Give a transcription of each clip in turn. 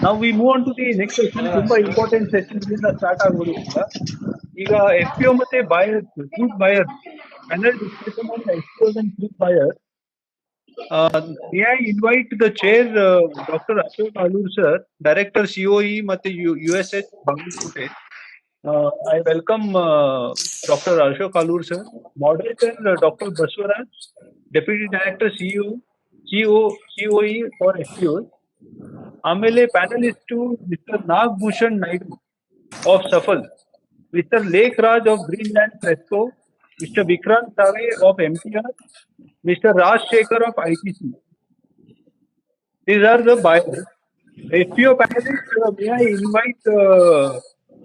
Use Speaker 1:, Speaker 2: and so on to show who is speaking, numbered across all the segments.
Speaker 1: Now we move on to the next session. ತುಂಬಾ important session ಇಂದ start ಆಗ್ಬೋದು ಈಗ ಎಫ್ ಪಿ ಒ ಮತ್ತೆ buyer fruit buyer panel discussion on FPOs and fruit buyer. May I invite the chair, Dr. Ashok Alur sir, Director COE ಮತ್ತೆ USH Bagalkote. I welcome Dr. Ashok Alur sir, Moderator Dr. Baswaraj, Deputy Director COE for FPOs. ಆಮೇಲೆ panelist Mr Nagabhushan Naidu of Safal, Mr Lekh Raj of Greenland Fresco, Mr Vikrant Save of MTR, Mr Raj Shekhar of ITC. These are the buyers. FPO panelists, may I invite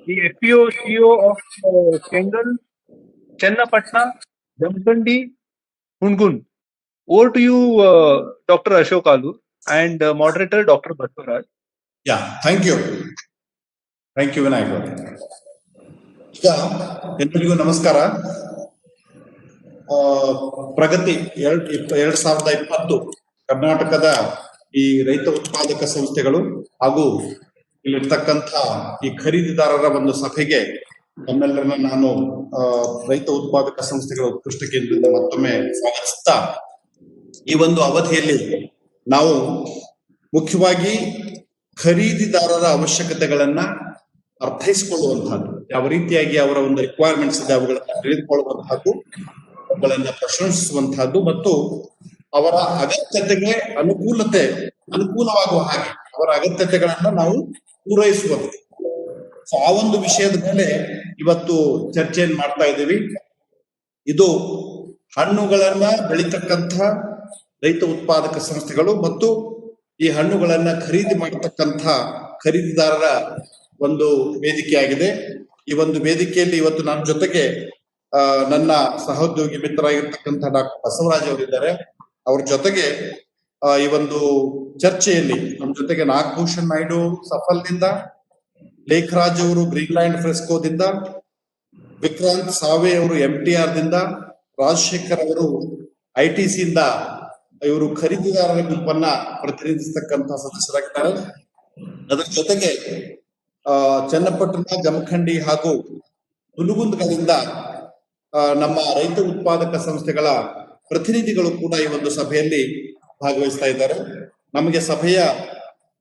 Speaker 1: the FPO CEO of Kengal, Chennapatna, Jamkhandi, Hungun. Over to you, Dr. Ashok Alur and moderator Dr. Baswaraj.
Speaker 2: Yeah, thank you. Thank you, Vinayak. ಈಗ ಎಲ್ಲರಿಗೂ ನಮಸ್ಕಾರ. ಪ್ರಗತಿ 2020 ಕರ್ನಾಟಕದ ಈ ರೈತ ಉತ್ಪಾದಕ ಸಂಸ್ಥೆಗಳು ಹಾಗೂ ಇಲ್ಲಿರ್ತಕ್ಕಂಥ ಈ ಖರೀದಿದಾರರ ಒಂದು ಸಭೆಗೆ ನಮ್ಮೆಲ್ಲರನ್ನ ನಾನು ರೈತ ಉತ್ಪಾದಕ ಸಂಸ್ಥೆಗಳ ಉತ್ಕೃಷ್ಟ ಕೇಂದ್ರದಿಂದ ಮತ್ತೊಮ್ಮೆ ಸ್ವಾಗತಿಸ್ತಾ, ಈ ಒಂದು ಅವಧಿಯಲ್ಲಿ ನಾವು ಮುಖ್ಯವಾಗಿ ಖರೀದಿದಾರರ ಅವಶ್ಯಕತೆಗಳನ್ನ ಅರ್ಥೈಸಿಕೊಳ್ಳುವಂತಹದ್ದು, ಯಾವ ರೀತಿಯಾಗಿ ಅವರ ಒಂದು ರಿಕ್ವೈರ್ಮೆಂಟ್ಸ್ ಇದೆ ಅವುಗಳನ್ನ ತಿಳಿದುಕೊಳ್ಳುವಂತಹದ್ದು, ಅವುಗಳನ್ನ ಪ್ರಶಂಸಿಸುವಂತಹದ್ದು ಮತ್ತು ಅವರ ಅಗತ್ಯತೆಗೆ ಅನುಕೂಲವಾಗುವ ಹಾಗೆ ಅವರ ಅಗತ್ಯತೆಗಳನ್ನ ನಾವು ಪೂರೈಸುವಂತೆ. ಸೊ ಆ ಒಂದು ವಿಷಯದ ಮೇಲೆ ಇವತ್ತು ಚರ್ಚೆಯನ್ನು ಮಾಡ್ತಾ ಇದ್ದೀವಿ. ಇದು ಹಣ್ಣುಗಳನ್ನ ಬೆಳೀತಕ್ಕಂಥ ರೈತ ಉತ್ಪಾದಕ ಸಂಸ್ಥೆಗಳು ಮತ್ತು ಈ ಹಣ್ಣುಗಳನ್ನ ಖರೀದಿ ಮಾಡತಕ್ಕಂಥ ಖರೀದಿದಾರರ ಒಂದು ವೇದಿಕೆಯಾಗಿದೆ. ಈ ಒಂದು ವೇದಿಕೆಯಲ್ಲಿ ಇವತ್ತು ನನ್ನ ಜೊತೆಗೆ ನನ್ನ ಸಹೋದ್ಯೋಗಿ ಮಿತ್ರರಾಗಿರ್ತಕ್ಕಂಥ ಡಾಕ್ಟರ್ ಬಸವರಾಜ್ ಅವರಿದ್ದಾರೆ. ಅವ್ರ ಜೊತೆಗೆ ಈ ಒಂದು ಚರ್ಚೆಯಲ್ಲಿ ನಮ್ಮ ಜೊತೆಗೆ ನಾಗಭೂಷಣ್ ನಾಯ್ಡು ಸಫಲ್ನಿಂದ, ಲೇಖರಾಜ್ ಅವರು ಗ್ರೀನ್ಲ್ಯಾಂಡ್ ಫ್ರೆಸ್ಕೋದಿಂದ, ವಿಕ್ರಾಂತ್ ಸಾವೆ ಅವರು MTR ದಿಂದ, ರಾಜಶೇಖರ್ ಅವರು ITC ಇಂದ ಇವರು ಖರೀದಿದಾರರ ಗುಂಪನ್ನ ಪ್ರತಿನಿಧಿಸ್ತಕ್ಕಂಥ ಸದಸ್ಯರಾಗಿದ್ದಾರೆ. ಅದರ ಜೊತೆಗೆ ಚನ್ನಪಟ್ಟಣ, ಜಮಖಂಡಿ ಹಾಗೂ ಹುನಗುಂದಗಳಿಂದ ನಮ್ಮ ರೈತ ಉತ್ಪಾದಕ ಸಂಸ್ಥೆಗಳ ಪ್ರತಿನಿಧಿಗಳು ಕೂಡ ಈ ಒಂದು ಸಭೆಯಲ್ಲಿ ಭಾಗವಹಿಸ್ತಾ ಇದ್ದಾರೆ. ನಮಗೆ ಸಭೆಯ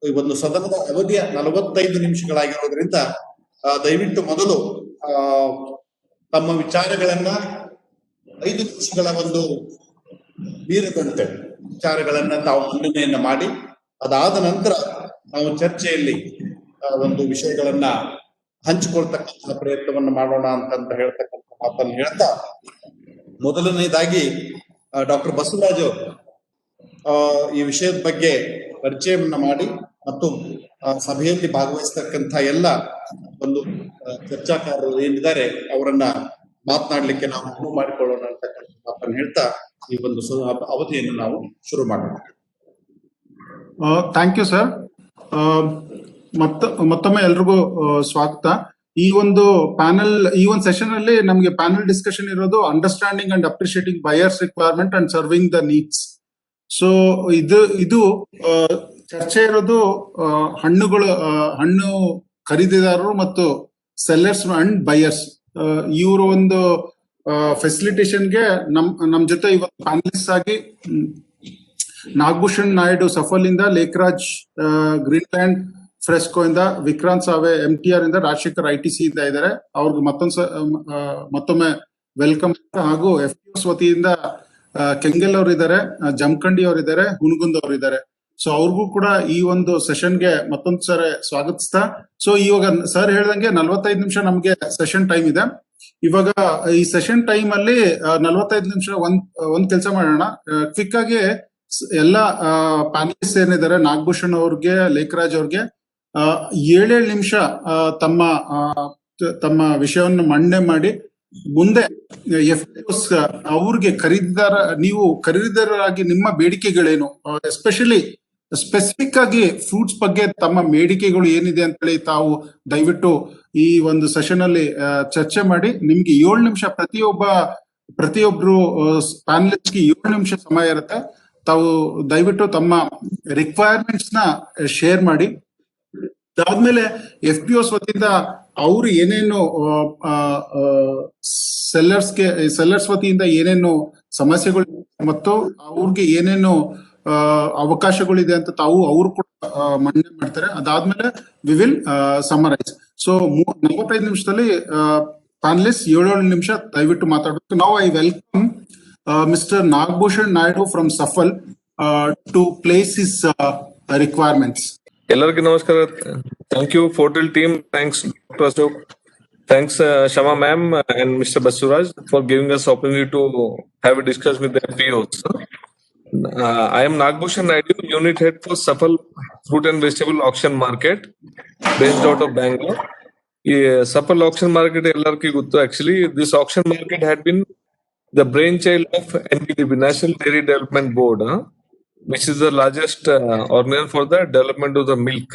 Speaker 2: ಈ ಒಂದು ಸದನದ ಅವಧಿಯ 45 ನಿಮಿಷಗಳಾಗಿರೋದ್ರಿಂದ ದಯವಿಟ್ಟು ಮೊದಲು ತಮ್ಮ ವಿಚಾರಗಳನ್ನ 5 ನಿಮಿಷಗಳ ಒಂದು ಮೀರದಂತೆ ವಿಚಾರಗಳನ್ನ ತಾವು ಮಂಡನೆಯನ್ನ ಮಾಡಿ, ಅದಾದ ನಂತರ ನಾವು ಚರ್ಚೆಯಲ್ಲಿ ಒಂದು ವಿಷಯಗಳನ್ನ ಹಂಚಿಕೊಳ್ತಕ್ಕಂಥ ಪ್ರಯತ್ನವನ್ನ ಮಾಡೋಣ ಅಂತ ಹೇಳ್ತಕ್ಕಂಥ ಮಾತನ್ನು ಹೇಳ್ತಾ, ಮೊದಲನೇದಾಗಿ ಡಾಕ್ಟರ್ ಬಸವರಾಜ್ ಅವರು ಈ ವಿಷಯದ ಬಗ್ಗೆ ಪರಿಚಯವನ್ನ ಮಾಡಿ ಮತ್ತು ಸಭೆಯಲ್ಲಿ ಭಾಗವಹಿಸ್ತಕ್ಕಂಥ ಎಲ್ಲ ಒಂದು ಚರ್ಚಾಕಾರರು ಏನಿದ್ದಾರೆ ಅವರನ್ನ ಮಾತನಾಡ್ಲಿಕ್ಕೆ ನಾವು ಅನುವು ಮಾಡಿಕೊಳ್ಳೋಣ ಅಂತಕ್ಕಂಥ ಮಾತನ್ನು ಹೇಳ್ತಾ ಈ ಒಂದು ಅವಧಿಯನ್ನು ನಾವು ಶುರು ಮಾಡೋಣ.
Speaker 3: Thank you sir. ಮತ್ತೊಮ್ಮೆ ಎಲ್ರಿಗೂ ಸ್ವಾಗತ. ಈ ಒಂದು ಸೆಷನ್ ಅಲ್ಲಿ ನಮಗೆ ಪ್ಯಾನಲ್ ಡಿಸ್ಕಷನ್ ಇರೋದು understanding and appreciating buyers requirement and serving the needs. So ಇದು ಚರ್ಚೆ ಇರೋದು ಹಣ್ಣು ಖರೀದಿದಾರರು ಮತ್ತು ಸೆಲ್ಲರ್ಸ್ ಅಂಡ್ ಬಯರ್ಸ್ ಇವರು ಒಂದು ಫೆಸಿಲಿಟೇಷನ್ಗೆ ನಮ್ ಜೊತೆ ಇವತ್ತು ಪ್ಯಾನಲಿಸ್ಟ್ ಆಗಿ ನಾಗಭೂಷಣ್ ನಾಯ್ಡು ಸಫಲ್ ಇಂದ, ಲೇಖರಾಜ್ ಗ್ರೀನ್ಲ್ಯಾಂಡ್ ಫ್ರೆಸ್ಕೋ ಇಂದ, ವಿಕ್ರಾಂತ್ ಸಾವೆ MTR ಇಂದ, ರಾಜಶೇಖರ್ ITC ಇಂದ ಇದ್ದಾರೆ. ಅವ್ರಿಗೆ ಮತ್ತೊಮ್ಮೆ ವೆಲ್ಕಮ್. ಹಾಗೂ FPOs ವತಿಯಿಂದ ಕೆಂಗಲ್ ಅವರು ಇದ್ದಾರೆ, ಜಮಖಂಡಿ ಅವರಿದ್ದಾರೆ, ಹುನಗುಂದ್ ಅವರಿದ್ದಾರೆ. ಸೊ ಅವ್ರಿಗೂ ಕೂಡ ಈ ಒಂದು ಸೆಷನ್ಗೆ ಮತ್ತೊಂದು ಸರಿ ಸ್ವಾಗತಿಸ್ತಾ, ಸೊ ಇವಾಗ ಸರ್ ಹೇಳ್ದಂಗೆ 45 ನಿಮಿಷ ನಮ್ಗೆ ಸೆಷನ್ ಟೈಮ್ ಇದೆ. ಇವಾಗ ಈ ಸೆಷನ್ ಟೈಮ್ ಅಲ್ಲಿ 45 ನಿಮಿಷ ಒಂದ್ ಕೆಲಸ ಮಾಡೋಣ. ಕ್ವಿಕ್ ಆಗಿ ಎಲ್ಲ ಪ್ಯಾನಲಿಸ್ಟ್ ಏನಿದ್ದಾರೆ, ನಾಗಭೂಷಣ್ ಅವ್ರಿಗೆ, ಲೇಖರಾಜ್ ಅವ್ರಿಗೆ 7 ನಿಮಿಷ ತಮ್ಮ ವಿಷಯವನ್ನು ಮಂಡನೆ ಮಾಡಿ, ಮುಂದೆ FPOs ಅವ್ರಿಗೆ ನೀವು ಖರೀದಿದಾರರಾಗಿ ನಿಮ್ಮ ಬೇಡಿಕೆಗಳೇನು, ಸ್ಪೆಸಿಫಿಕ್ ಆಗಿ ಫ್ರೂಟ್ಸ್ ಬಗ್ಗೆ ತಮ್ಮ ಬೇಡಿಕೆಗಳು ಏನಿದೆ ಅಂತ ಹೇಳಿ ತಾವು ದಯವಿಟ್ಟು ಈ ಒಂದು ಸೆಷನ್ ಅಲ್ಲಿ ಚರ್ಚೆ ಮಾಡಿ. ನಿಮ್ಗೆ 7 ನಿಮಿಷ ಪ್ರತಿಯೊಬ್ರು ಪ್ಯಾನಲಿಸ್ಟ್ಗೆ 7 ನಿಮಿಷ ಸಮಯ ಇರುತ್ತೆ. ತಾವು ದಯವಿಟ್ಟು ತಮ್ಮ ರಿಕ್ವೈರ್ಮೆಂಟ್ಸ್ ನ ಶೇರ್ ಮಾಡಿ. ಅದಾದ್ಮೇಲೆ FPOs ವತಿಯಿಂದ ಅವ್ರು ಏನೇನು ಸೆಲ್ಲರ್ಸ್ ವತಿಯಿಂದ ಏನೇನು ಸಮಸ್ಯೆಗಳು ಮತ್ತು ಅವ್ರಿಗೆ ಏನೇನು ಅವಕಾಶಗಳಿದೆ ಅಂತ ಅವರು ಕೂಡ ಮಂಡನೆ ಮಾಡ್ತಾರೆ. ಅದಾದ್ಮೇಲೆ ವಿ ವಿಲ್ ಸಮರೈಸ್. ಸೊ 45 ನಿಮಿಷದಲ್ಲಿ ಪ್ಯಾನಲಿಸ್ಟ್ 7 ನಿಮಿಷ ದಯವಿಟ್ಟು ಮಾತಾಡಬೇಕು. ನಾವು I welcome mister Nagabhushan Naidu from Safal to place his requirements.
Speaker 4: ಎಲ್ಲರಿಗೂ ನಮಸ್ಕಾರ. Thank you Fortil team. Thanks Dr. Ashok. Thanks Shama ma'am and Mr. Basuraj for giving us opportunity to have a discussion with the FPOs. I am Nagbhushan Naidu, unit head for Safal Fruit and Vegetable Auction Market based out of Bangalore. Safal Auction Market ellarki gottu. Actually, this auction market had been the brainchild of NDDB, National Dairy Development Board, which is the largest organization for the development of the milk.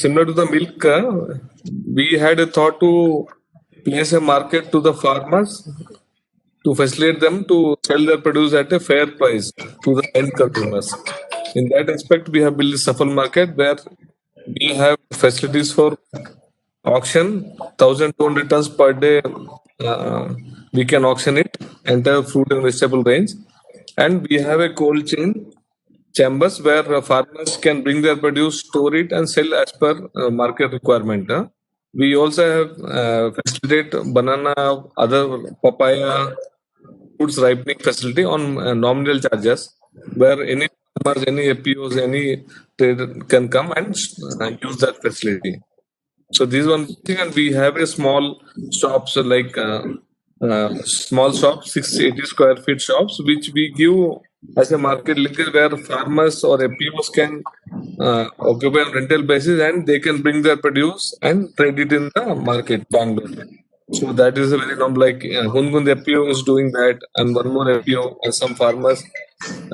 Speaker 4: Similar to the milk, we had a thought to place a market to the farmers to facilitate them to sell their produce at a fair price to the end consumers. In that aspect, we have built a Safal market where we have facilities for auction, 1,200 tons per day. We can auction it, entire fruit and vegetable range. And we have a cold chain chambers where farmers can bring their produce, store it, and sell as per market requirement. We also have facilitate banana, other papaya, fruits ripening facility on nominal charges, where any farmers, any FPOs, any trader can come and use that facility. So this one thing, and we have a small shops like small shops, 680 square feet shops, which we give as a market linkage where farmers or FPOs can occupy on rental basis and they can bring their produce and trade it in the market, Bangalore. So that is a very normal, like Hungund FPO is doing that, and one more FPO and some farmers,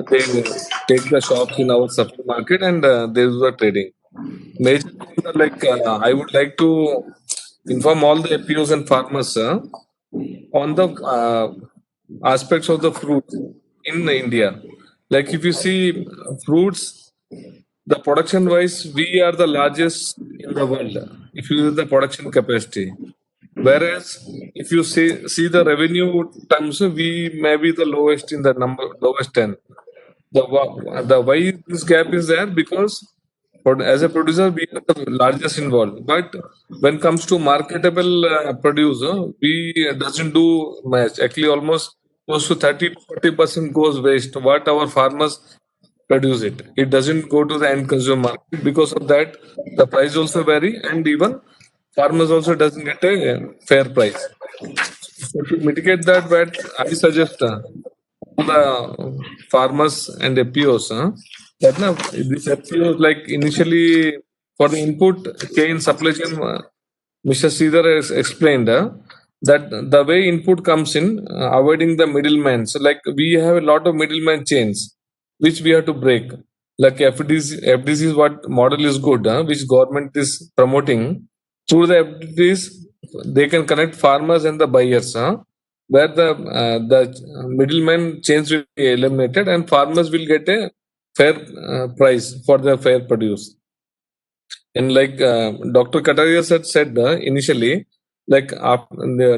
Speaker 4: they take the shops in our supply market and they do the trading. Major like I would like to inform all the FPOs and farmers on the aspects of the fruit in India. Like if you see fruits, the production wise, we are the largest in the world if you use the production capacity. Whereas if you see the revenue terms, we may be the lowest in the lowest 10. The why this gap is there, because as a producer we are the largest involved, but when it comes to marketable produce, we doesn't do much. Actually, almost close to 30-40% goes waste. What our farmers produce it doesn't go to the end consumer market. Because of that, the price also vary, and even farmers also doesn't get a fair price. So to mitigate that, what I suggest the farmers and FPOs that now this FPOs, like initially for the input chain supply chain, Mr. Sridhar has explained that the way input comes in, avoiding the middlemen. So like we have a lot of middleman chains which we have to break. Like FDC is what model is good, which government is promoting. Through the FDCs, they can connect farmers and the buyers, where the middleman chains will be eliminated and farmers will get a fair price for their fair produce. And like Dr. Kataria said initially, like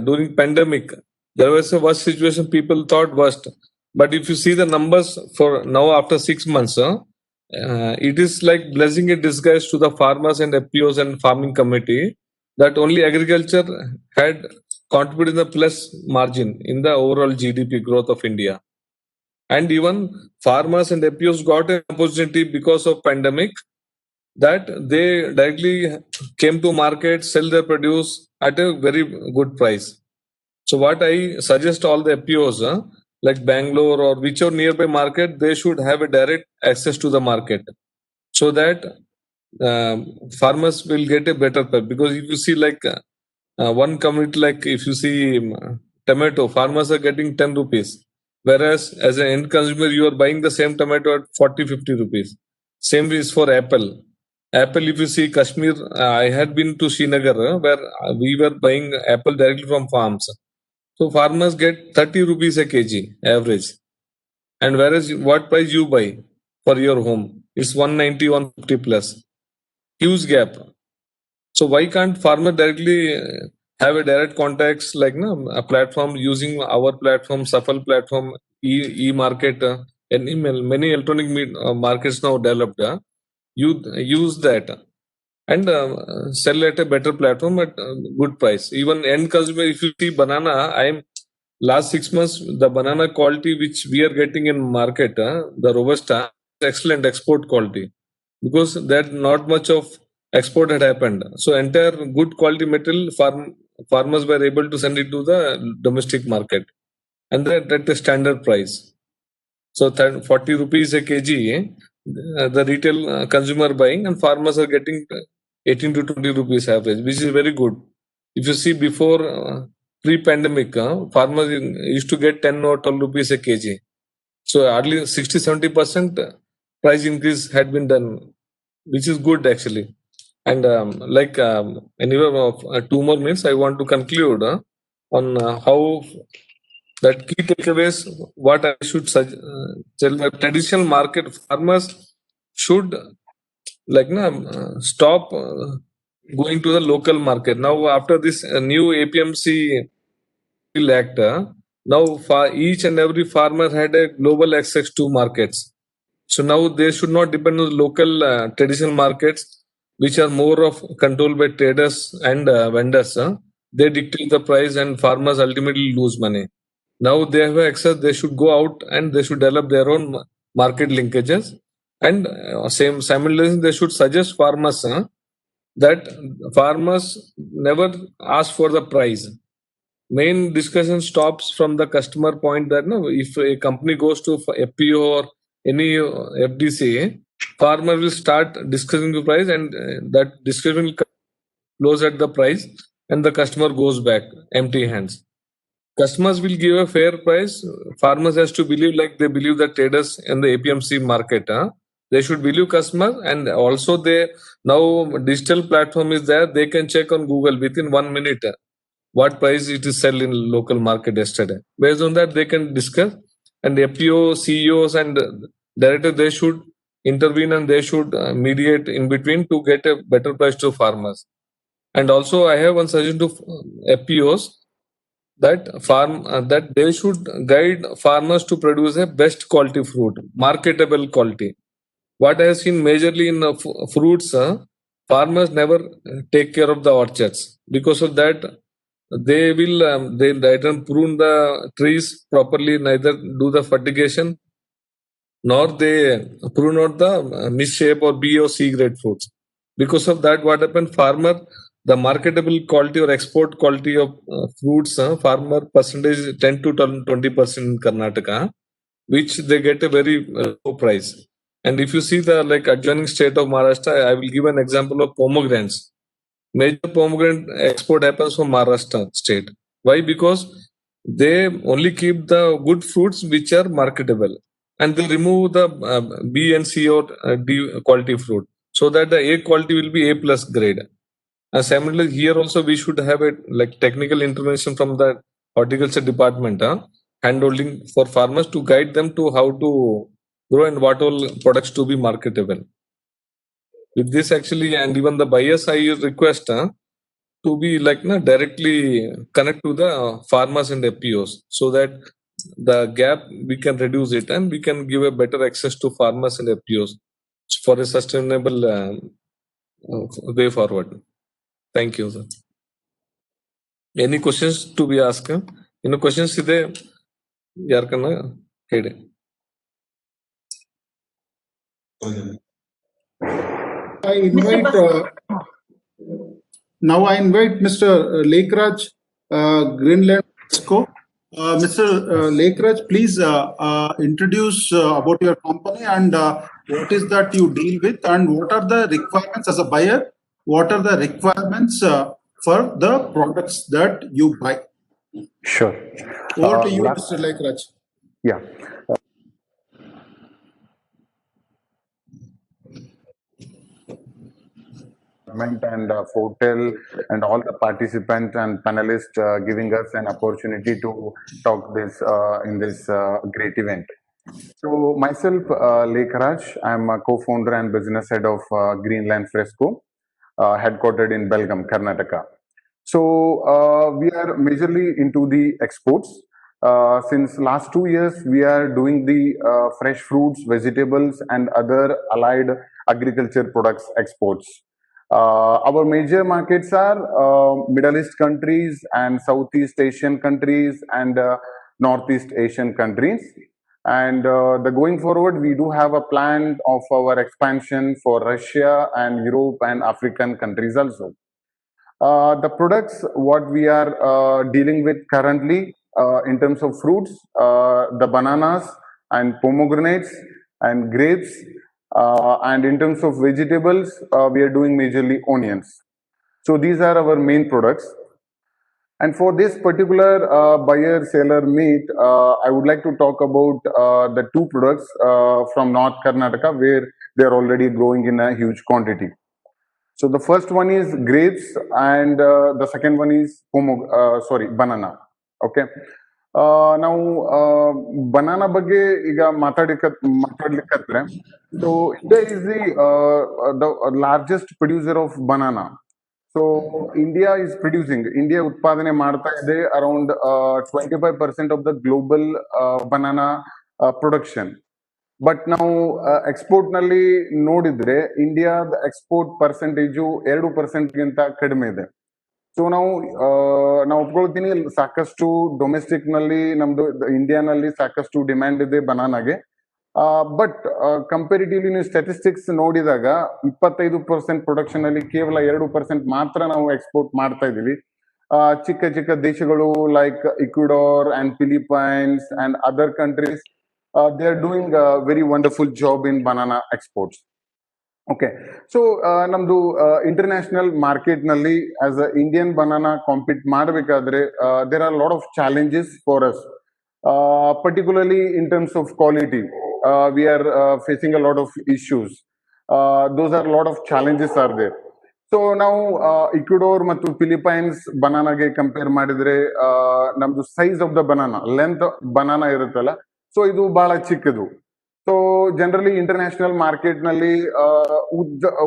Speaker 4: during pandemic, there was a worst situation. People thought worst, but if you see the numbers for now after 6 months, it is like blessing in disguise to the farmers and FPOs and farming committee that only agriculture had contributed the plus margin in the overall GDP growth of India. And even farmers and FPOs got an opportunity because of pandemic, that they directly came to market, sell their produce at a very good price. So what I suggest all the FPOs, like Bangalore or whichever nearby market, they should have a direct access to the market, so that farmers will get a better price. Because if you see like one community, like if you see tomato, farmers are getting 10 rupees, whereas as an end consumer you are buying the same tomato at 40-50 rupees. Same is for apple. If you see Kashmir, I had been to Srinagar, where we were buying apple directly from farms. So farmers get 30 rupees a kg average. And whereas what price you buy for your home, it's 190, 150 plus. huge gap. So why can't farmer directly have a direct contacts like a platform using our platform, Safal platform, e-market, and many electronic markets now developed. You use that and sell at a better platform at good price. Even end consumer, if you see banana, I'm last 6 months the banana quality which we are getting in market, the robusta, excellent export quality because that not much of export had happened. So entire good quality material farmers were able to send it to the domestic market and that at the standard price. So 40 rupees a kg, the retail consumer buying and farmers are getting 18 to 20 rupees average, which is very good. If you see before pre-pandemic, farmers used to get 10 or 12 rupees a kg. So hardly 60-70% price increase had been done, which is good actually. And anyway, 2 more minutes, I want to conclude on how that key takeaways. What I should tell the traditional market farmers should stop going to the local market. Now after this new APMC Act, now each and every farmer had a global access to markets. So now they should not depend on local traditional markets, which are more of controlled by traders and vendors. They dictate the price, and farmers ultimately lose money. Now they have access; they should go out and they should develop their own market linkages. And same simultaneously, they should suggest farmers that farmers never ask for the price. Main discussion stops from the customer point that no, if a company goes to FPO or any FDC, farmer will start discussing the price, and that discussion will close at the price, and the customer goes back empty hands. Customers will give a fair price. Farmers has to believe like they believe the traders in the APMC market. They should believe customers, and also they now digital platform is there. They can check on Google within 1 minute what price it is sell in local market yesterday. Based on that, they can discuss, and FPO CEOs and directors they should intervene and they should mediate in between to get a better price to farmers. And also, I have one suggestion to FPOs that they should guide farmers to produce a best quality fruit, marketable quality. What I have seen majorly in fruits, farmers never take care of the orchards. Because of that, they will they neither prune the trees properly, neither do the fertigation, nor they prune out the misshape or B or C grade fruits. Because of that, what happened? Farmer, the marketable quality or export quality of fruits, farmer percentage 10 to 20% in Karnataka, which they get a very low price. And if you see the adjoining state of Maharashtra, I will give an example of pomegranates. Major pomegranate export happens from Maharashtra state. Why? Because they only keep the good fruits which are marketable, and they remove the B and C or D quality fruit, so that the A quality will be A plus grade. And similarly, here also we should have a technical intervention from the horticulture department, handholding for farmers to guide them to how to grow and what all products to be marketable. With this actually, and even the buyers, I request to be directly connect to the farmers and FPOs, so that the gap we can reduce it and we can give a better access to farmers and FPOs for a sustainable way forward. Thank you, sir. Any questions to be asked? Questions ಇದೆ ಯಾರ್ಕನ್ನ ಕೇಳಿ.
Speaker 3: I invite now I invite Mr. Lekraj Greenland Fresco. Mr. Lekraj, please introduce about your company and what is that you deal with, and what are the requirements as a buyer? What are the requirements for the products that you buy?
Speaker 5: Sure.
Speaker 3: Over to you, Mr. Lekraj.
Speaker 5: Yeah. And Fortel and all the participants and panelists giving us an opportunity to talk this in this great event. So myself, Lekraj, I'm a co-founder and business head of Greenland Fresco. headquartered in Belgaum, Karnataka. So we are majorly into the exports. Since last 2 years, we are doing the fresh fruits, vegetables, and other allied agriculture products exports. Our major markets are Middle East countries and Southeast Asian countries and Northeast Asian countries. And the going forward, we do have a plan of our expansion for Russia and Europe and African countries also. The products what we are dealing with currently in terms of fruits, the bananas and pomegranates and grapes, and in terms of vegetables, we are doing majorly onions. So these are our main products. And for this particular buyer-seller meet, I would like to talk about the two products from North Karnataka where they are already growing in a huge quantity. So the first one is grapes and the second one is banana. Okay. ನಾವು banana ಬಗ್ಗೆ ಈಗ ಮಾತಾಡ್ಲಿಕ್ಕೆ so India is the largest producer of banana. So India is producing, India ಉತ್ಪಾದನೆ ಮಾಡ್ತಾ ಇದೆ around 25% of the global banana production. But ನಾವು export ನಲ್ಲಿ ನೋಡಿದ್ರೆ ಇಂಡಿಯಾದ ಎಕ್ಸ್ಪೋರ್ಟ್ ಪರ್ಸೆಂಟೇಜು 2% ಗಿಂತ ಕಡಿಮೆ ಇದೆ. ಸೊ ನಾವು ಒಪ್ಕೊಳ್ತೀನಿ, ಸಾಕಷ್ಟು ಡೊಮೆಸ್ಟಿಕ್ ನಲ್ಲಿ ನಮ್ದು ಇಂಡಿಯಾನಲ್ಲಿ ಸಾಕಷ್ಟು ಡಿಮ್ಯಾಂಡ್ ಇದೆ ಬನಾನಾಗೆ. ಬಟ್ ಕಂಪೇರಿಟಿವ್ಲಿ ನೀವು ಸ್ಟ್ಯಾಟಿಸ್ಟಿಕ್ಸ್ ನೋಡಿದಾಗ 25% ಪ್ರೊಡಕ್ಷನ್ ಅಲ್ಲಿ ಕೇವಲ 2% ಮಾತ್ರ ನಾವು ಎಕ್ಸ್ಪೋರ್ಟ್ ಮಾಡ್ತಾ ಇದೀವಿ. ಚಿಕ್ಕ ಚಿಕ್ಕ ದೇಶಗಳು like Ecuador and Philippines and other countries, they are doing a very wonderful job in banana exports. Okay, so namdu international market nalli as a Indian banana compete ಮಾಡಬೇಕಾದ್ರೆ there are a lot of challenges for us, particularly in terms of quality. We are facing a lot of issues. Those are a lot of challenges are there. So ನಾವು ಇಕ್ವಡೋರ್ ಮತ್ತು Philippines ಬನಾನಾಗೆ compare ಮಾಡಿದ್ರೆ ನಮ್ದು size of the banana, length banana ಇರುತ್ತಲ್ಲ, so ಇದು ಬಹಳ ಚಿಕ್ಕದು. So generally international market ನಲ್ಲಿ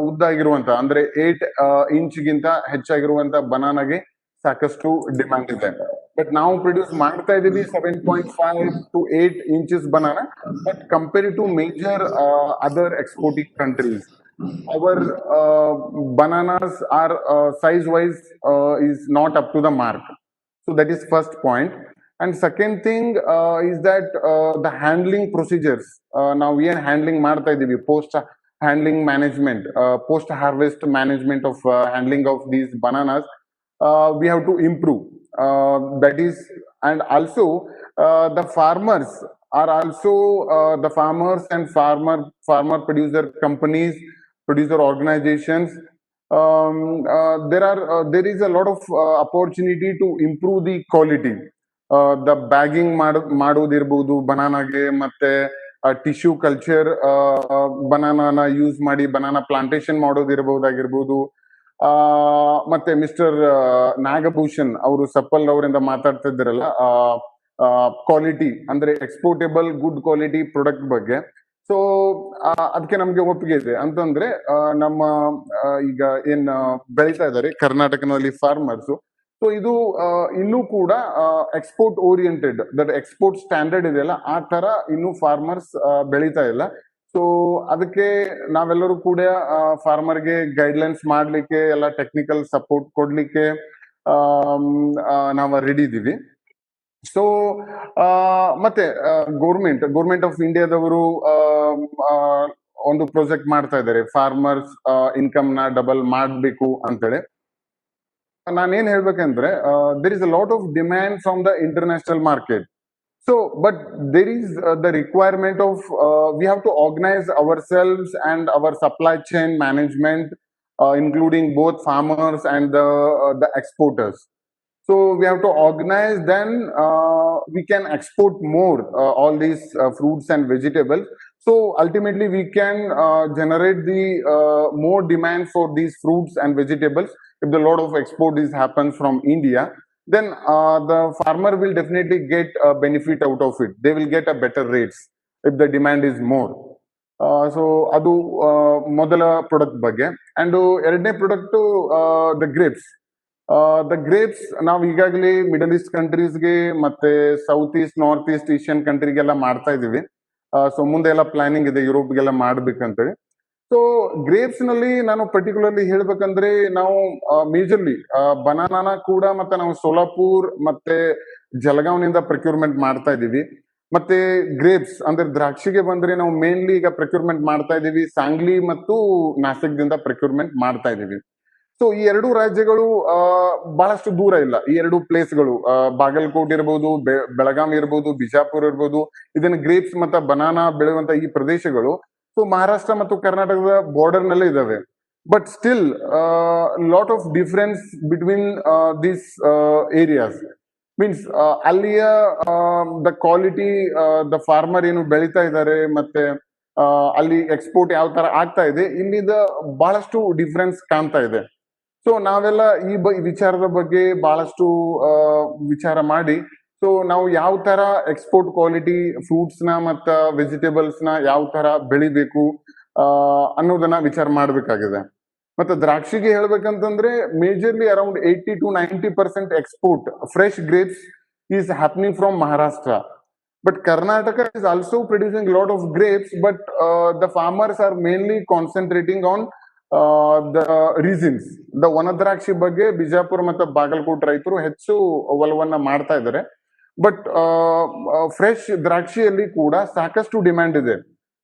Speaker 5: ಉದ್ದ ಆಗಿರುವಂತ ಅಂದ್ರೆ 8 ಇಂಚ್ಗಿಂತ ಹೆಚ್ಚಾಗಿರುವಂತ ಬನಾನಾಗೆ ಸಾಕಷ್ಟು ಡಿಮ್ಯಾಂಡ್ ಇದೆ. ಬಟ್ ನಾವು ಪ್ರೊಡ್ಯೂಸ್ ಮಾಡ್ತಾ ಇದೀವಿ 7.5 to 8 inches banana. But compared to major other exporting countries, our bananas are size wise is not up to the mark. So that is first point. And second thing is that the handling procedures, now we are handling ಮಾಡ್ತಾ ಇದೀವಿ, post handling management, post harvest management of handling of these bananas, we have to improve. That is, and also the farmers are also the farmers and farmer producer companies, producer organizations, there is a lot of opportunity to improve the quality. The bagging ಮಾಡೋದಿರ್ಬೋದು ಬನಾನಾಗೆ, ಮತ್ತೆ tissue culture ಬನಾನಾನ use ಮಾಡಿ banana plantation ಮಾಡೋದಿರ್ಬೋದಾಗಿರ್ಬೋದು. ಮತ್ತೆ Mr Nagabhushan ಅವರು ಸಪ್ಪಲ್ ಅವರಿಂದ ಮಾತಾಡ್ತಾ ಇದ್ದಾರಲ್ಲ ಕ್ವಾಲಿಟಿ ಅಂದ್ರೆ ಎಕ್ಸ್ಪೋರ್ಟೇಬಲ್ ಗುಡ್ ಕ್ವಾಲಿಟಿ ಪ್ರಾಡಕ್ಟ್ ಬಗ್ಗೆ. ಸೊ ಅದಕ್ಕೆ ನಮ್ಗೆ ಒಪ್ಪಿಗೆ ಇದೆ ಅಂತಂದ್ರೆ ನಮ್ಮ ಈಗ ಏನ್ ಬೆಳೀತಾ ಇದ್ದಾರೆ ಕರ್ನಾಟಕನಲ್ಲಿ ಫಾರ್ಮರ್ಸ್, ಸೊ ಇದು ಇನ್ನೂ ಕೂಡ export oriented, that export standard ಇದೆಯಲ್ಲ ಆ ತರ ಇನ್ನೂ ಫಾರ್ಮರ್ಸ್ ಬೆಳೀತಾ ಇಲ್ಲ. ಸೊ ಅದಕ್ಕೆ ನಾವೆಲ್ಲರೂ ಕೂಡ ಫಾರ್ಮರ್ಗೆ ಗೈಡ್ಲೈನ್ಸ್ ಮಾಡ್ಲಿಕ್ಕೆ, ಎಲ್ಲ ಟೆಕ್ನಿಕಲ್ ಸಪೋರ್ಟ್ ಕೊಡ್ಲಿಕ್ಕೆ ನಾವು ರೆಡಿ ಇದೀವಿ. ಸೊ ಮತ್ತೆ ಗೌರ್ಮೆಂಟ್ ಆಫ್ ಇಂಡಿಯಾದವರು ಒಂದು ಪ್ರಾಜೆಕ್ಟ್ ಮಾಡ್ತಾ ಇದ್ದಾರೆ, ಫಾರ್ಮರ್ಸ್ ಇನ್ಕಮ್ ನ ಡಬಲ್ ಮಾಡ್ಬೇಕು ಅಂತೇಳಿ. ನಾನೇನ್ ಹೇಳ್ಬೇಕಂದ್ರೆ there is a lot of demand from the international market. So but there is the requirement of we have to organize ourselves and our supply chain management, including both farmers and the exporters. So we have to organize, then we can export more all these fruits and vegetables. So ultimately we can generate the more demand for these fruits and vegetables. If the lot of export is happens from India, then the farmer will definitely get a benefit out of it. They will get a better rates if the demand is more. So ಅದು ಮೊದಲ product ಬಗ್ಗೆ. And ಎರಡನೇ product the grapes. The grapes ನಾವು ಈಗಾಗಲೇ middle east ಕಂಟ್ರೀಸ್ಗೆ ಮತ್ತೆ south east, north east Asian ಕಂಟ್ರಿಗೆಲ್ಲ ಮಾಡ್ತಾ ಇದೀವಿ. ಸೊ ಮುಂದೆ ಎಲ್ಲ ಪ್ಲಾನಿಂಗ್ ಇದೆ ಯುರೋಪ್ಗೆಲ್ಲ ಮಾಡ್ಬೇಕಂತೇಳಿ. ಸೊ ಗ್ರೇಪ್ಸ್ ನಲ್ಲಿ ನಾನು ಪರ್ಟಿಕ್ಯುಲರ್ಲಿ ಹೇಳ್ಬೇಕಂದ್ರೆ ನಾವು ಮೇಜರ್ಲಿ ಬನಾನಾನ ಕೂಡ ಮತ್ತೆ ನಾವು ಸೋಲಾಪುರ್ ಮತ್ತೆ ಜಲಗಾಂವ್ನಿಂದ ಪ್ರೊಕ್ಯೂರ್ಮೆಂಟ್ ಮಾಡ್ತಾ ಇದೀವಿ. ಮತ್ತೆ ಗ್ರೇಪ್ಸ್ ಅಂದ್ರೆ ದ್ರಾಕ್ಷಿಗೆ ಬಂದ್ರೆ ನಾವು ಮೇನ್ಲಿ ಈಗ ಪ್ರೊಕ್ಯೂರ್ಮೆಂಟ್ ಮಾಡ್ತಾ ಇದೀವಿ ಸಾಂಗ್ಲಿ ಮತ್ತು ನಾಸಿಕ್ದಿಂದ ಪ್ರೊಕ್ಯೂರ್ಮೆಂಟ್ ಮಾಡ್ತಾ ಇದೀವಿ. ಸೊ ಈ ಎರಡು ರಾಜ್ಯಗಳು ಬಹಳಷ್ಟು ದೂರ ಇಲ್ಲ. ಈ ಎರಡು ಪ್ಲೇಸ್ಗಳು ಬಾಗಲಕೋಟ್ ಇರ್ಬೋದು, ಬೆಳಗಾಂ ಇರ್ಬೋದು, ಬಿಜಾಪುರ್ ಇರ್ಬೋದು, ಇದನ್ನ ಗ್ರೇಪ್ಸ್ ಮತ್ತೆ ಬನಾನಾ ಬೆಳೆಯುವಂತ ಈ ಪ್ರದೇಶಗಳು ಸೊ ಮಹಾರಾಷ್ಟ್ರ ಮತ್ತು ಕರ್ನಾಟಕದ ಬಾರ್ಡರ್ ನಲ್ಲೇ ಇದಾವೆ. But still lot of difference between these areas means ಅಲ್ಲಿಯ ದ ಕ್ವಾಲಿಟಿ, ದ ಫಾರ್ಮರ್ ಏನು ಬೆಳೀತಾ ಇದ್ದಾರೆ ಮತ್ತೆ ಅಲ್ಲಿ ಎಕ್ಸ್ಪೋರ್ಟ್ ಯಾವ ತರ ಆಗ್ತಾ ಇದೆ, ಇಲ್ಲಿದ ಬಹಳಷ್ಟು ಡಿಫರೆನ್ಸ್ ಕಾಣ್ತಾ ಇದೆ. ಸೊ ನಾವೆಲ್ಲ ಈ ವಿಚಾರದ ಬಗ್ಗೆ ಬಹಳಷ್ಟು ವಿಚಾರ ಮಾಡಿ ಸೊ ನಾವು ಯಾವ ತರ ಎಕ್ಸ್ಪೋರ್ಟ್ ಕ್ವಾಲಿಟಿ ಫ್ರೂಟ್ಸ್ ನ ಮತ್ತ ವೆಜಿಟೇಬಲ್ಸ್ ನ ಯಾವ ತರ ಬೆಳಿಬೇಕು ಅನ್ನೋದನ್ನ ವಿಚಾರ ಮಾಡ್ಬೇಕಾಗಿದೆ. ಮತ್ತೆ ದ್ರಾಕ್ಷಿಗೆ ಹೇಳ್ಬೇಕಂತಂದ್ರೆ majorly around 80 to 90% export fresh grapes is happening from Maharashtra. But Karnataka is also producing a lot of grapes, but the farmers are mainly concentrating on the reasons. The ವನದ್ರಾಕ್ಷಿ ಬಗ್ಗೆ ಬಿಜಾಪುರ ಮತ್ತು ಬಾಗಲಕೋಟ್ ರೈತರು ಹೆಚ್ಚು ಒಲವನ್ನ ಮಾಡ್ತಾ ಇದ್ದಾರೆ. ಬಟ್ ಫ್ರೆಶ್ ದ್ರಾಕ್ಷಿಯಲ್ಲಿ ಕೂಡ ಸಾಕಷ್ಟು ಡಿಮ್ಯಾಂಡ್ ಇದೆ.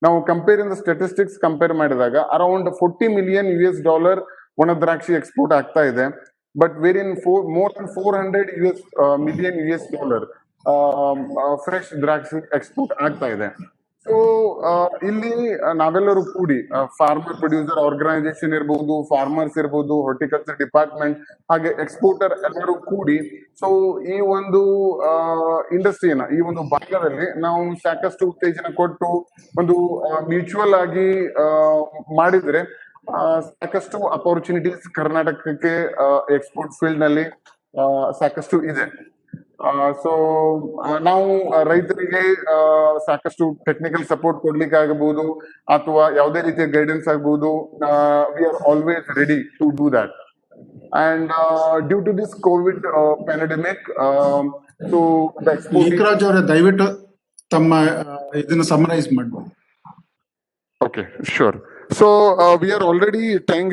Speaker 5: ನಾವು compare in the statistics compare ಮಾಡಿದಾಗ ಅರೌಂಡ್ $40 million ವನದ್ರಾಕ್ಷಿ ಎಕ್ಸ್ಪೋರ್ಟ್ ಆಗ್ತಾ ಇದೆ. But where in more than $400 million fresh ದ್ರಾಕ್ಷಿ ಎಕ್ಸ್ಪೋರ್ಟ್ ಆಗ್ತಾ ಇದೆ. ಸೊ ಇಲ್ಲಿ ನಾವೆಲ್ಲರೂ ಕೂಡಿ ಫಾರ್ಮರ್ ಪ್ರೊಡ್ಯೂಸರ್ ಆರ್ಗನೈಸೇಷನ್ ಇರ್ಬೋದು, ಫಾರ್ಮರ್ಸ್ ಇರ್ಬೋದು, ಹಾರ್ಟಿಕಲ್ಚರ್ ಡಿಪಾರ್ಟ್ಮೆಂಟ್ ಹಾಗೆ ಎಕ್ಸ್ಪೋರ್ಟರ್ ಎಲ್ಲರೂ ಕೂಡಿ ಸೊ ಈ ಒಂದು ಇಂಡಸ್ಟ್ರಿಯನ್ನ ಈ ಒಂದು ಭಾಗದಲ್ಲಿ ನಾವು ಸಾಕಷ್ಟು ಉತ್ತೇಜನ ಕೊಟ್ಟು ಒಂದು ಮ್ಯೂಚುವಲ್ ಆಗಿ ಮಾಡಿದ್ರೆ ಸಾಕಷ್ಟು ಅಪರ್ಚುನಿಟೀಸ್ ಕರ್ನಾಟಕಕ್ಕೆ ಎಕ್ಸ್ಪೋರ್ಟ್ ಫೀಲ್ಡ್ ನಲ್ಲಿ ಸಾಕಷ್ಟು ಇದೆ. ಸೊ ನಾವು ರೈತರಿಗೆ ಸಾಕಷ್ಟು ಟೆಕ್ನಿಕಲ್ ಸಪೋರ್ಟ್ ಕೊಡ್ಲಿಕ್ಕೆ ಆಗಬಹುದು ಅಥವಾ ಯಾವುದೇ ರೀತಿಯ ಗೈಡೆನ್ಸ್ ಆಗಬಹುದು. We are always ready to do that. And due to this Covid pandemic so
Speaker 3: Lekhraj ಅವರೇ ದಯವಿಟ್ಟು ತಮ್ಮ ಇದನ್ನ ಸಮರೈಸ್ ಮಾಡಿ.
Speaker 5: Okay, sure. So we are already in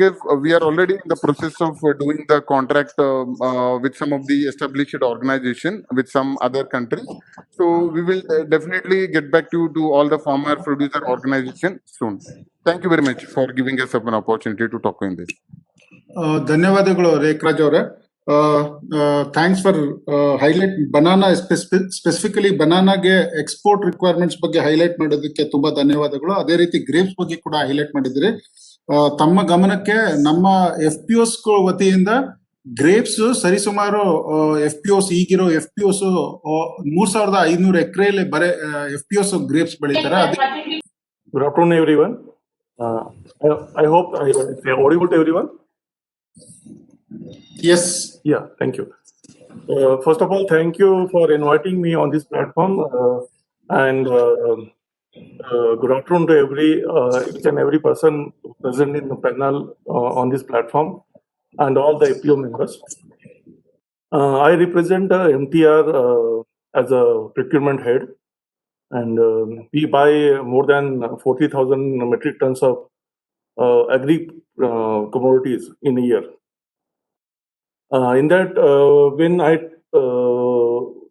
Speaker 5: the process of doing the contract with some of the established organization with some other countries. So we will definitely get back to all the farmer producer organization soon. Thank you very much for giving us an opportunity to talk in this.
Speaker 3: ಧನ್ಯವಾದಗಳು ರೇಖರಾಜ್ ಅವರೇ. Thanks for highlight banana specifically ಬನಾನಾಗೆ export requirements ಬಗ್ಗೆ highlight ಮಾಡೋದಕ್ಕೆ ತುಂಬಾ ಧನ್ಯವಾದಗಳು. ಅದೇ ರೀತಿ grapes ಬಗ್ಗೆ ಕೂಡ ಹೈಲೈಟ್ ಮಾಡಿದ್ರಿ. ತಮ್ಮ ಗಮನಕ್ಕೆ ನಮ್ಮ FPOs ವತಿಯಿಂದ ಗ್ರೇಪ್ಸ್ ಸರಿಸುಮಾರು FPOs ಈಗಿರೋ FPOs 3,500 ಎಕರೆಯಲ್ಲಿ ಬರೇ FPOs ಗ್ರೇಪ್ಸ್ ಬೆಳೀತಾರೆ.
Speaker 6: Good afternoon, everyone. I hope it's audible to everyone.
Speaker 3: Yes.
Speaker 6: Yeah, thank you. First of all, thank you for inviting me on this platform, and good afternoon to each and every person present in the panel on this platform, and all the FPO members. I represent MTR as a procurement head, and we buy more than 40,000 metric tons of agri commodities in a year. In that, when I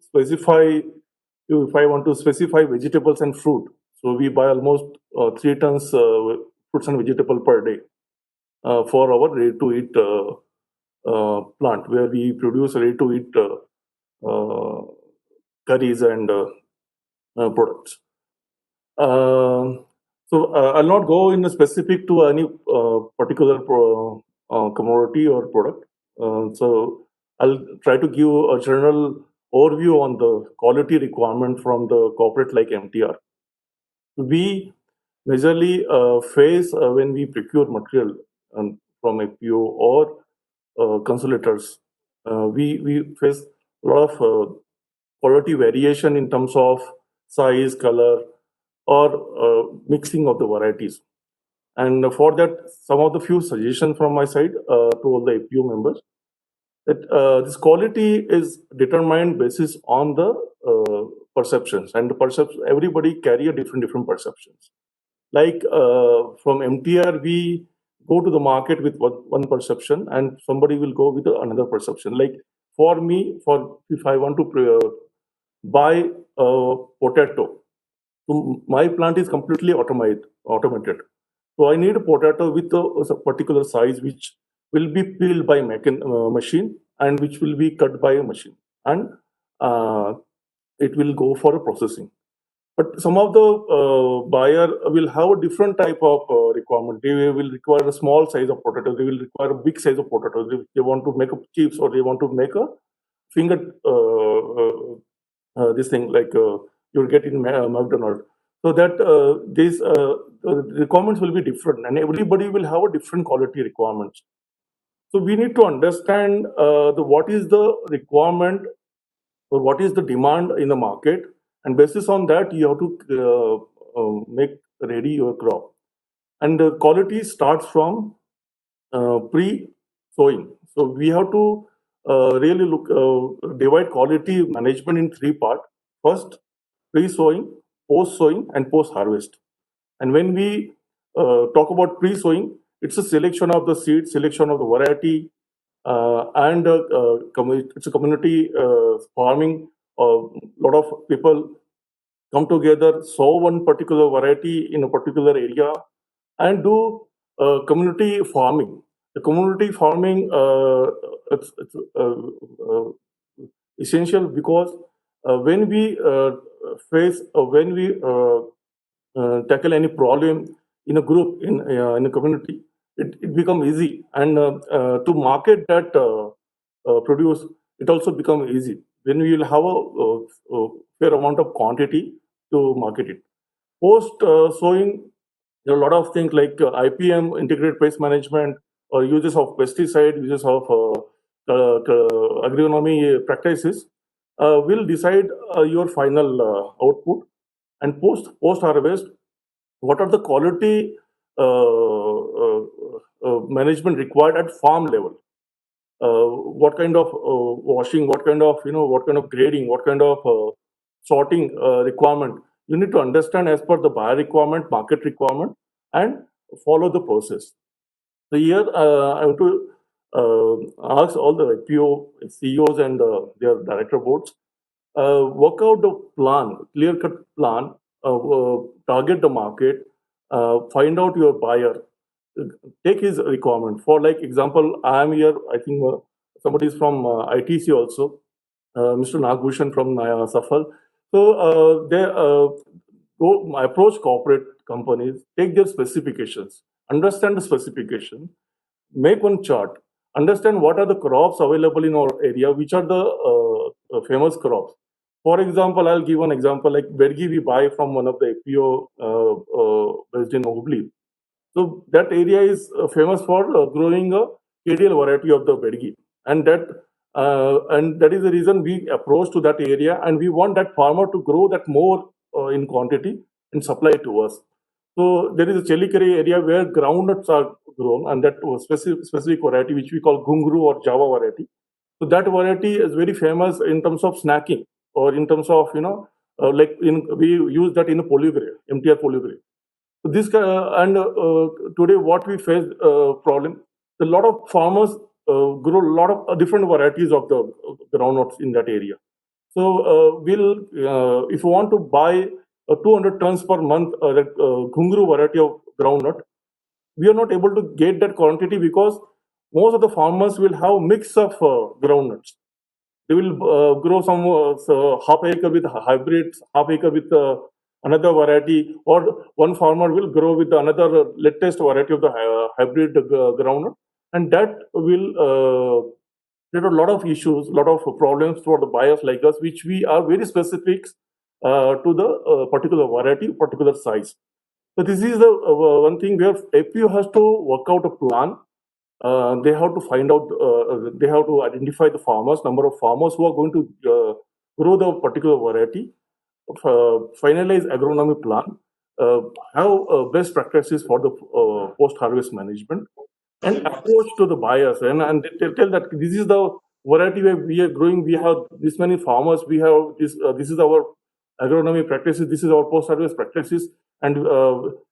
Speaker 6: specify, if I want to specify vegetables and fruit, so we buy almost 3 tons fruits and vegetable per day for our ready-to-eat plant, where we produce ready-to-eat curries and products. So I'll not go in specific to any particular commodity or product. So I'll try to give a general overview on the quality requirement from the corporate like MTR. We majorly face when we procure material from FPO or consolators, we face a lot of quality variation in terms of size, color, or mixing of the varieties. And for that, some of the few suggestions from my side to all the APO members, that this quality is determined basis on the perceptions, and the everybody carry a different perceptions. Like from MTR, we go to the market with one perception, and somebody will go with another perception. Like for me, if I want to buy potato, so my plant is completely automated. So I need a potato with a particular size, which will be peeled by machine, and which will be cut by a machine, and it will go for a processing. But some of the buyer will have a different type of requirement. They will require a small size of potato. They will require a big size of potato. They want to make a chips, or they want to make a finger this thing like you'll get in McDonald's. So that these requirements will be different, and everybody will have a different quality requirements. So we need to understand what is the requirement, or what is the demand in the market, and basis on that you have to make ready your crop. And the quality starts from pre-sowing. So we have to really divide quality management in three parts. First, pre-sowing, post-sowing, and post-harvest. And when we talk about pre-sowing, it's a selection of the seed, selection of the variety, and it's a community farming. A lot of people come together, sow one particular variety in a particular area, and do community farming. The community farming it's essential, because when we tackle any problem in a group, in a community, it becomes easy, and to market that produce, it also becomes easy when we will have a fair amount of quantity to market it. Post sowing, there are a lot of things like IPM, integrated pest management, or uses of pesticide, uses of agronomy practices will decide your final output. And post harvest, what are the quality management required at farm level? What kind of washing, what kind of grading, what kind of sorting requirement you need to understand as per the buyer requirement, market requirement, and follow the process. So here I want to ask all the IPO CEOs and their director boards, work out the plan, clear-cut plan, target the market, find out your buyer, take his requirement. For like example, I am here, I think somebody is from ITC also, Mr. Nagbhushan from Safal. So they approach corporate companies, take their specifications, understand the specification, make one chart, understand what are the crops available in our area, which are the famous crops. For example, I'll give one example, like Bergi we buy from one of the APO based in Hubli. So that area is famous for growing a KDL variety of the Bergi, and that is the reason we approach to that area, and we want that farmer to grow that more in quantity and supply it to us. So there is a Chelikere area where groundnuts are grown, and that specific variety which we call Gungru or Java variety. So that variety is very famous in terms of snacking, or in terms of we use that in a polygrade, MTR polygrade. So this and today what we face problem, a lot of farmers grow a lot of different varieties of the groundnuts in that area. So if you want to buy 200 tons per month that Ghungru variety of groundnut, we are not able to get that quantity, because most of the farmers will have mix of groundnuts. They will grow some half acre with hybrids, half acre with another variety, or one farmer will grow with another latest variety of the hybrid groundnut, and that will there are a lot of issues, a lot of problems for the buyers like us, which we are very specific to the particular variety, particular size. So this is the one thing where APO has to work out a plan. They have to find out, they have to identify the farmers, number of farmers who are going to grow the particular variety, finalize agronomy plan, have best practices for the post-harvest management and approach to the buyers and tell that this is the variety we are growing. We have this many farmers. We have this. This is our agronomy practices. This is our post-harvest practices, and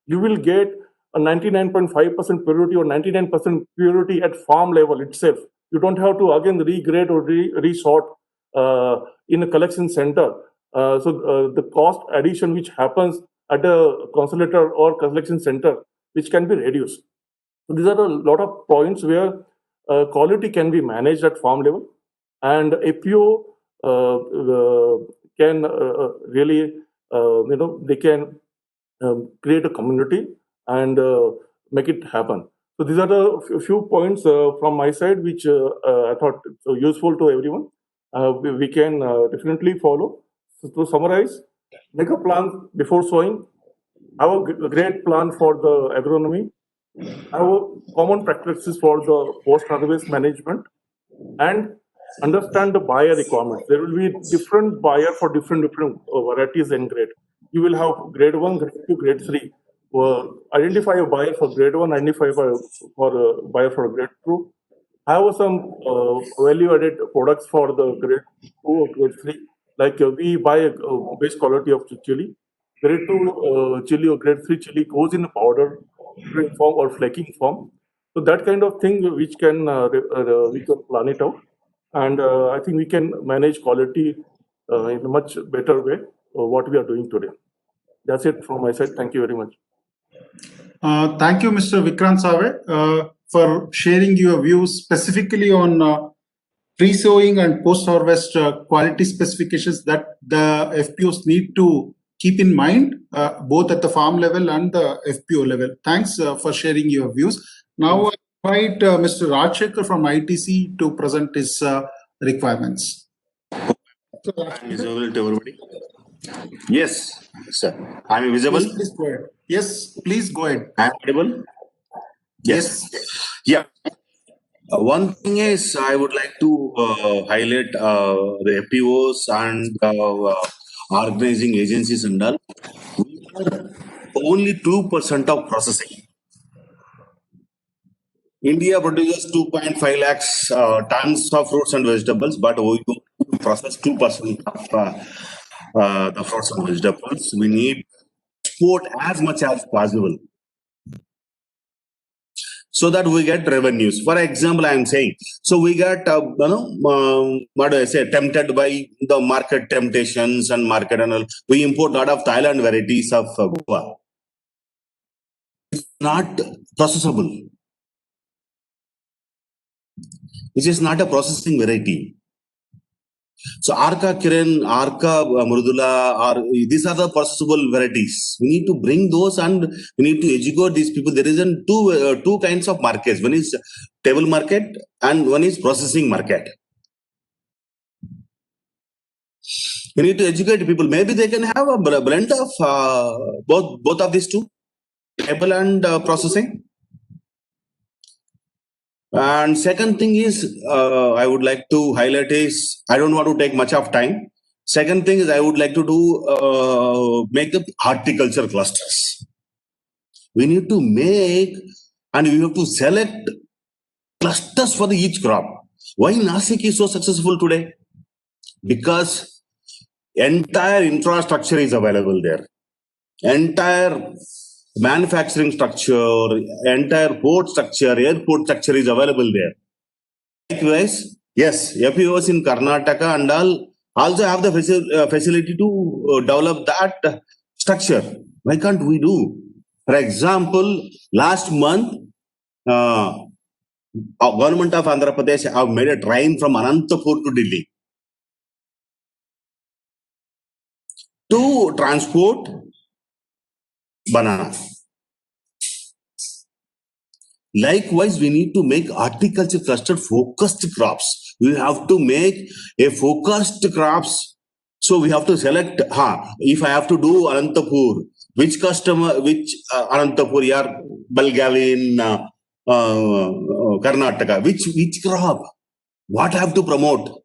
Speaker 6: you will get a 99.5% purity or 99% purity at farm level itself. You don't have to again regrade or resort in a collection center. So the cost addition which happens at a consolidator or collection center, which can be reduced. So these are a lot of points where quality can be managed at farm level, and APO can really, they can create a community and make it happen. So these are the few points from my side which I thought useful to everyone. We can definitely follow. So to summarize, make a plan before sowing, have a great plan for the agronomy, have a common practices for the post-harvest management, and understand the buyer requirements. There will be different buyer for different varieties and grade. You will have grade 1, grade 2, grade 3. Identify a buyer for grade 1, identify for a buyer for grade 2. Have some value-added products for the grade 2 or grade 3. Like we buy a base quality of chili. Grade 2 chili or grade 3 chili goes in a powder form or flaking form. So that kind of thing which can we can plan it out, and I think we can manage quality in a much better way. What we are doing today. That's it from my side. Thank you very much.
Speaker 3: Thank you, Mr. Vikrant Save, for sharing your views specifically on pre-sowing and post-harvest quality specifications that the FPOs need to keep in mind, both at the farm level and the FPO level. Thanks for sharing your views. Now I invite Mr. Rajshekhar from ITC to present his requirements.
Speaker 7: I'm visible to everybody. Yes, sir. I'm visible.
Speaker 3: Please go ahead. Yes, please go ahead.
Speaker 7: I'm audible. Yes. Yeah. One thing is, I would like to highlight the FPOs and organizing agencies and all. We are only 2% of processing. India produces 2.5 lakhs tons of fruits and vegetables, but we process 2% of the fruits and vegetables. We need export as much as possible so that we get revenues. For example, I am saying, so we get, what do I say, tempted by the market temptations and market and all. We import a lot of Thailand varieties of guava. It's not processable. Which is not a processing variety. So Arka Kiran, Arka Mrudula, these are the processable varieties. We need to bring those and we need to educate these people. There is two kinds of markets. One is table market and one is processing market. We need to educate people. Maybe they can have a blend of both of these two, table and processing. And second thing is, I would like to highlight is, I don't want to take much of time. Second thing is, I would like to do, make the horticulture clusters. We need to make, and we have to select clusters for each crop. Why Nasik is so successful today? Because entire infrastructure is available there. Entire manufacturing structure, entire port structure, airport structure is available there. Likewise, yes, FPOs in Karnataka and all also have the facility to develop that structure. Why can't we do? For example, last month, government of Andhra Pradesh have made a train from Anantapur to Delhi to transport banana. Likewise, we need to make horticulture cluster focused crops. We have to make a focused crops. So we have to select, if I have to do Anantapur, which customer, which Anantapur, or Belgavi in Karnataka, which crop, what I have to promote?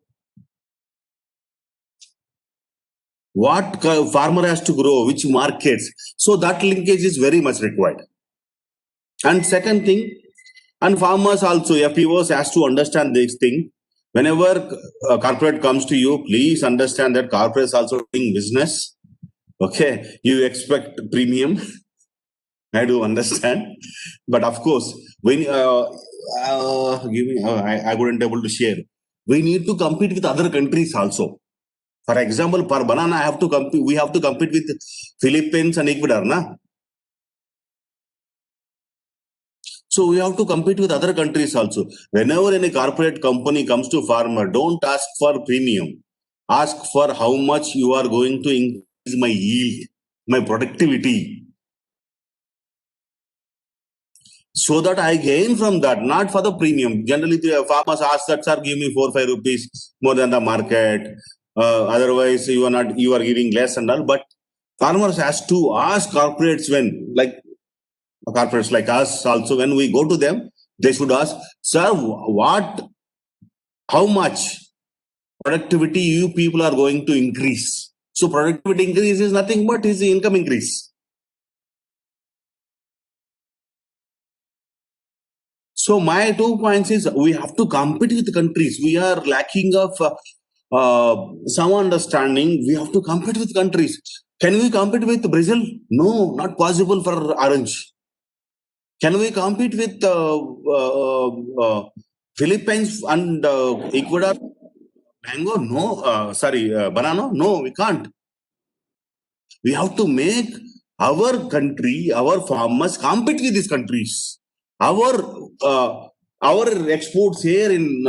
Speaker 7: what farmer has to grow, which markets. So that linkage is very much required. And second thing, and farmers also, FPOs has to understand this thing. Whenever a corporate comes to you, please understand that corporates also doing business. Okay, you expect premium. I do understand, but of course, when I wouldn't able to share. We need to compete with other countries also. For example, for banana, I have to compete. We have to compete with Philippines and Ecuador, na? So we have to compete with other countries also. Whenever any corporate company comes to farmer, don't ask for premium. Ask for how much you are going to increase my yield, my productivity. So that I gain from that, not for the premium. Generally, the farmers ask that, sir, give me 4-5 rupees more than the market. Otherwise, you are giving less and all. But farmers has to ask corporates when, like corporates like us also, when we go to them, they should ask, sir, how much productivity you people are going to increase? So productivity increase is nothing but is the income increase. So my 2 points is we have to compete with countries. We are lacking of some understanding. We have to compete with countries. Can we compete with Brazil? No, not possible for orange. Can we compete with Philippines and Ecuador? Mango? No. Banana? No, we can't. We have to make our country, our farmers compete with these countries. Our exports here in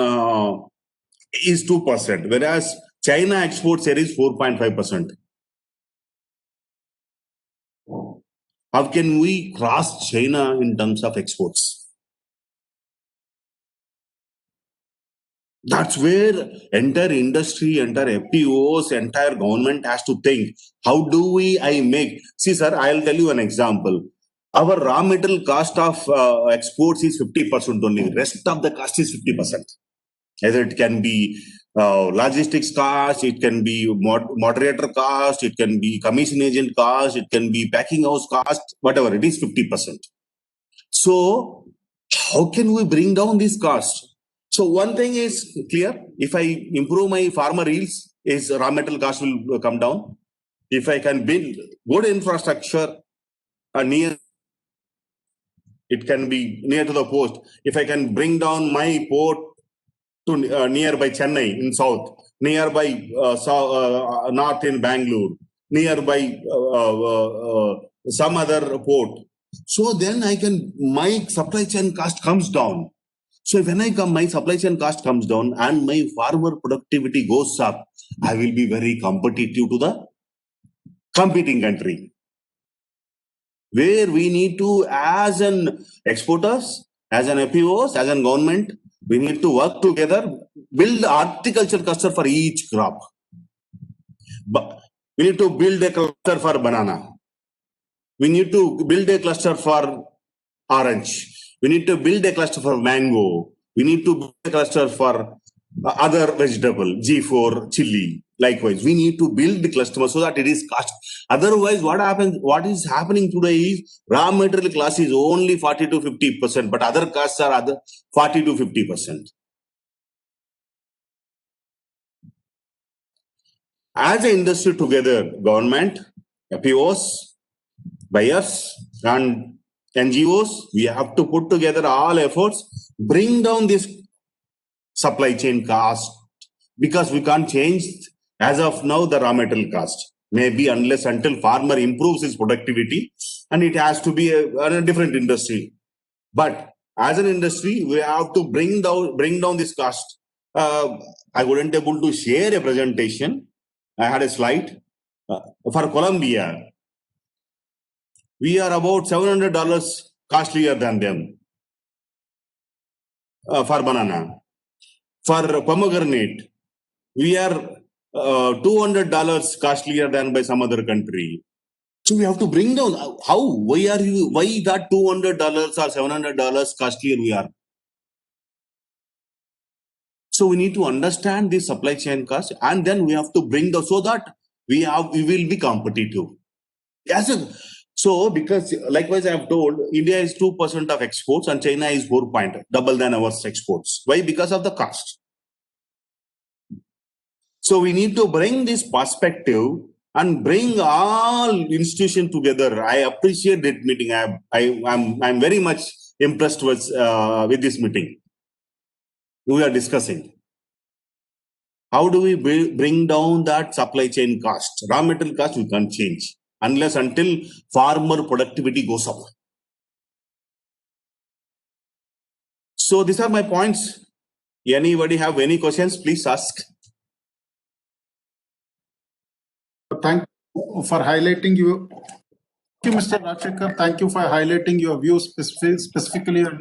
Speaker 7: is 2%, whereas China exports here is 4.5%. How can we cross China in terms of exports? That's where entire industry, entire FPOs, entire government has to think. How do I make? See, sir, I'll tell you an example. Our raw material cost of exports is 50% only. Rest of the cost is 50%. Either it can be logistics cost, it can be moderator cost, it can be commission agent cost, it can be packing house cost, whatever, it is 50%. So how can we bring down this cost? So one thing is clear, if I improve my farmer yields, is raw material cost will come down. If I can build good infrastructure near, it can be near to the coast. If I can bring down my port to nearby Chennai in south, nearby north in Bangalore, nearby some other port. So then my supply chain cost comes down. So when my supply chain cost comes down and my farmer productivity goes up, I will be very competitive to the competing country. Where we need to, as an exporters, as an FPOs, as an government, we need to work together, build horticulture cluster for each crop. But we need to build a cluster for banana. We need to build a cluster for orange. We need to build a cluster for mango. We need to build a cluster for other vegetable, G4, chili. Likewise, we need to build the cluster so that it is cost. Otherwise, what is happening today is raw material cost is only 40 to 50%, but other costs are 40 to 50%. As an industry together, government, FPOs, buyers, and NGOs, we have to put together all efforts, bring down this supply chain cost, because we can't change as of now the raw material cost. Maybe unless until farmer improves his productivity, and it has to be a different industry. But as an industry, we have to bring down this cost. I wouldn't able to share a presentation. I had a slide for Colombia. We are about $700 costlier than them for banana. For pomegranate, we are $200 costlier than by some other country. So we have to bring down. How? Why that $200 or $700 costlier we are? So we need to understand the supply chain cost, and then we have to bring down so that we will be competitive. So because likewise I have told, India is 2% of exports and China is 4 point, double than our exports. Why? Because of the cost. So we need to bring this perspective and bring all institutions together. I appreciate that meeting. I'm very much impressed with this meeting. We are discussing how do we bring down that supply chain cost. Raw material cost we can't change until farmer productivity goes up. So these are my points. Anybody have any questions? Please ask.
Speaker 3: Thank you for highlighting you. Thank you, Mr. Rajshekhar. Thank you for highlighting your views specifically on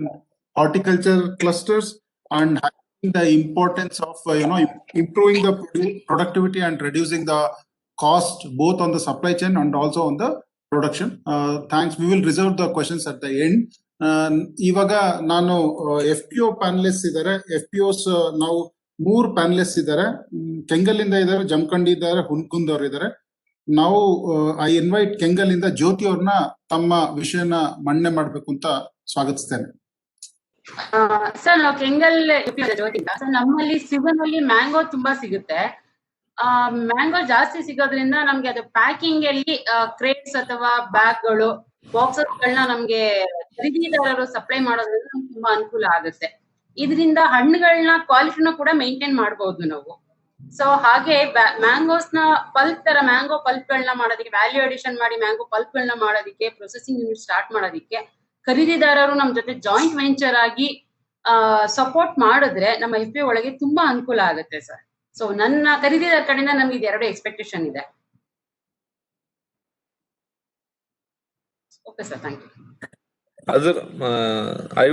Speaker 3: horticulture clusters and highlighting the importance of improving the productivity and reducing the cost both on the supply chain and also on the production. Thanks. We will reserve the questions at the end. ಇವಾಗ ನಾನು FPO panellist ಇದ್ದಾರೆ. FPOs ನಾವು 3 panellist ಇದ್ದಾರೆ. ಕೆಂಗಲ್ ಇಂದ ಇದ್ದಾರೆ, ಜಮಖಂಡಿ ಇದ್ದಾರೆ, ಹುನ್ಕುಂದ್ ಅವರು ಇದ್ದಾರೆ. ನಾವು ಐ ಇನ್ವೈಟ್ ಕೆಂಗಲ್ ಇಂದ ಜ್ಯೋತಿ ಅವ್ರನ್ನ ತಮ್ಮ ವಿಷಯನ ಮಂಡನೆ ಮಾಡ್ಬೇಕು ಅಂತ ಸ್ವಾಗತಿಸ್ತೇನೆ.
Speaker 8: ಸರ್, ನಾವು ಕೆಂಗಲ್ ಜ್ಯೋತಿ. ಸರ್, ನಮ್ಮಲ್ಲಿ ಸೀಸನ್ ಅಲ್ಲಿ ಮ್ಯಾಂಗೋ ತುಂಬಾ ಸಿಗುತ್ತೆ. ಮ್ಯಾಂಗೋ ಜಾಸ್ತಿ ಸಿಗೋದ್ರಿಂದ ನಮ್ಗೆ ಅದು ಪ್ಯಾಕಿಂಗ್ ಅಲ್ಲಿ ಕ್ರೇಟ್ಸ್ ಅಥವಾ ಬ್ಯಾಗ್ಗಳು, ಬಾಕ್ಸಸ್ ಗಳನ್ನ ನಮ್ಗೆ ಖರೀದಿದಾರರು ಸಪ್ಲೈ ಮಾಡೋದ್ರಿಂದ ನಮ್ಗೆ ತುಂಬಾ ಅನುಕೂಲ ಆಗುತ್ತೆ. ಇದರಿಂದ ಹಣ್ಣುಗಳನ್ನ ಕ್ವಾಲಿಟಿನ ಕೂಡ ಮೇಂಟೈನ್ ಮಾಡಬಹುದು ನಾವು. ಸೊ ಹಾಗೆ ಮ್ಯಾಂಗೋಸ್ ನ ಪಲ್ಪ್ ತರ ಮ್ಯಾಂಗೋ ಪಲ್ಪ್ ಗಳನ್ನ ಮಾಡೋದಕ್ಕೆ, ವ್ಯಾಲ್ಯೂ ಅಡಿಷನ್ ಮಾಡಿ ಮ್ಯಾಂಗೋ ಪಲ್ಪ್ ಗಳನ್ನ ಮಾಡೋದಕ್ಕೆ, ಪ್ರೊಸೆಸಿಂಗ್ ಯೂನಿಟ್ ಸ್ಟಾರ್ಟ್ ಮಾಡೋದಕ್ಕೆ ಖರೀದಿದಾರರು ನಮ್ ಜೊತೆ ಜಾಯಿಂಟ್ ವೆಂಚರ್ ಆಗಿ ಸಪೋರ್ಟ್ ಮಾಡಿದ್ರೆ ನಮ್ಮ FPO ಒಳಗೆ ತುಂಬಾ ಅನುಕೂಲ ಆಗುತ್ತೆ ಸರ್. ಸೊ ನನ್ನ ಖರೀದಿದಾರ ಕಡೆಯಿಂದ ನಮ್ಗೆ ಇದೆರಡು ಎಕ್ಸ್ಪೆಕ್ಟೇಷನ್ ಇದೆ. Okay sir, thank you.
Speaker 4: Other, I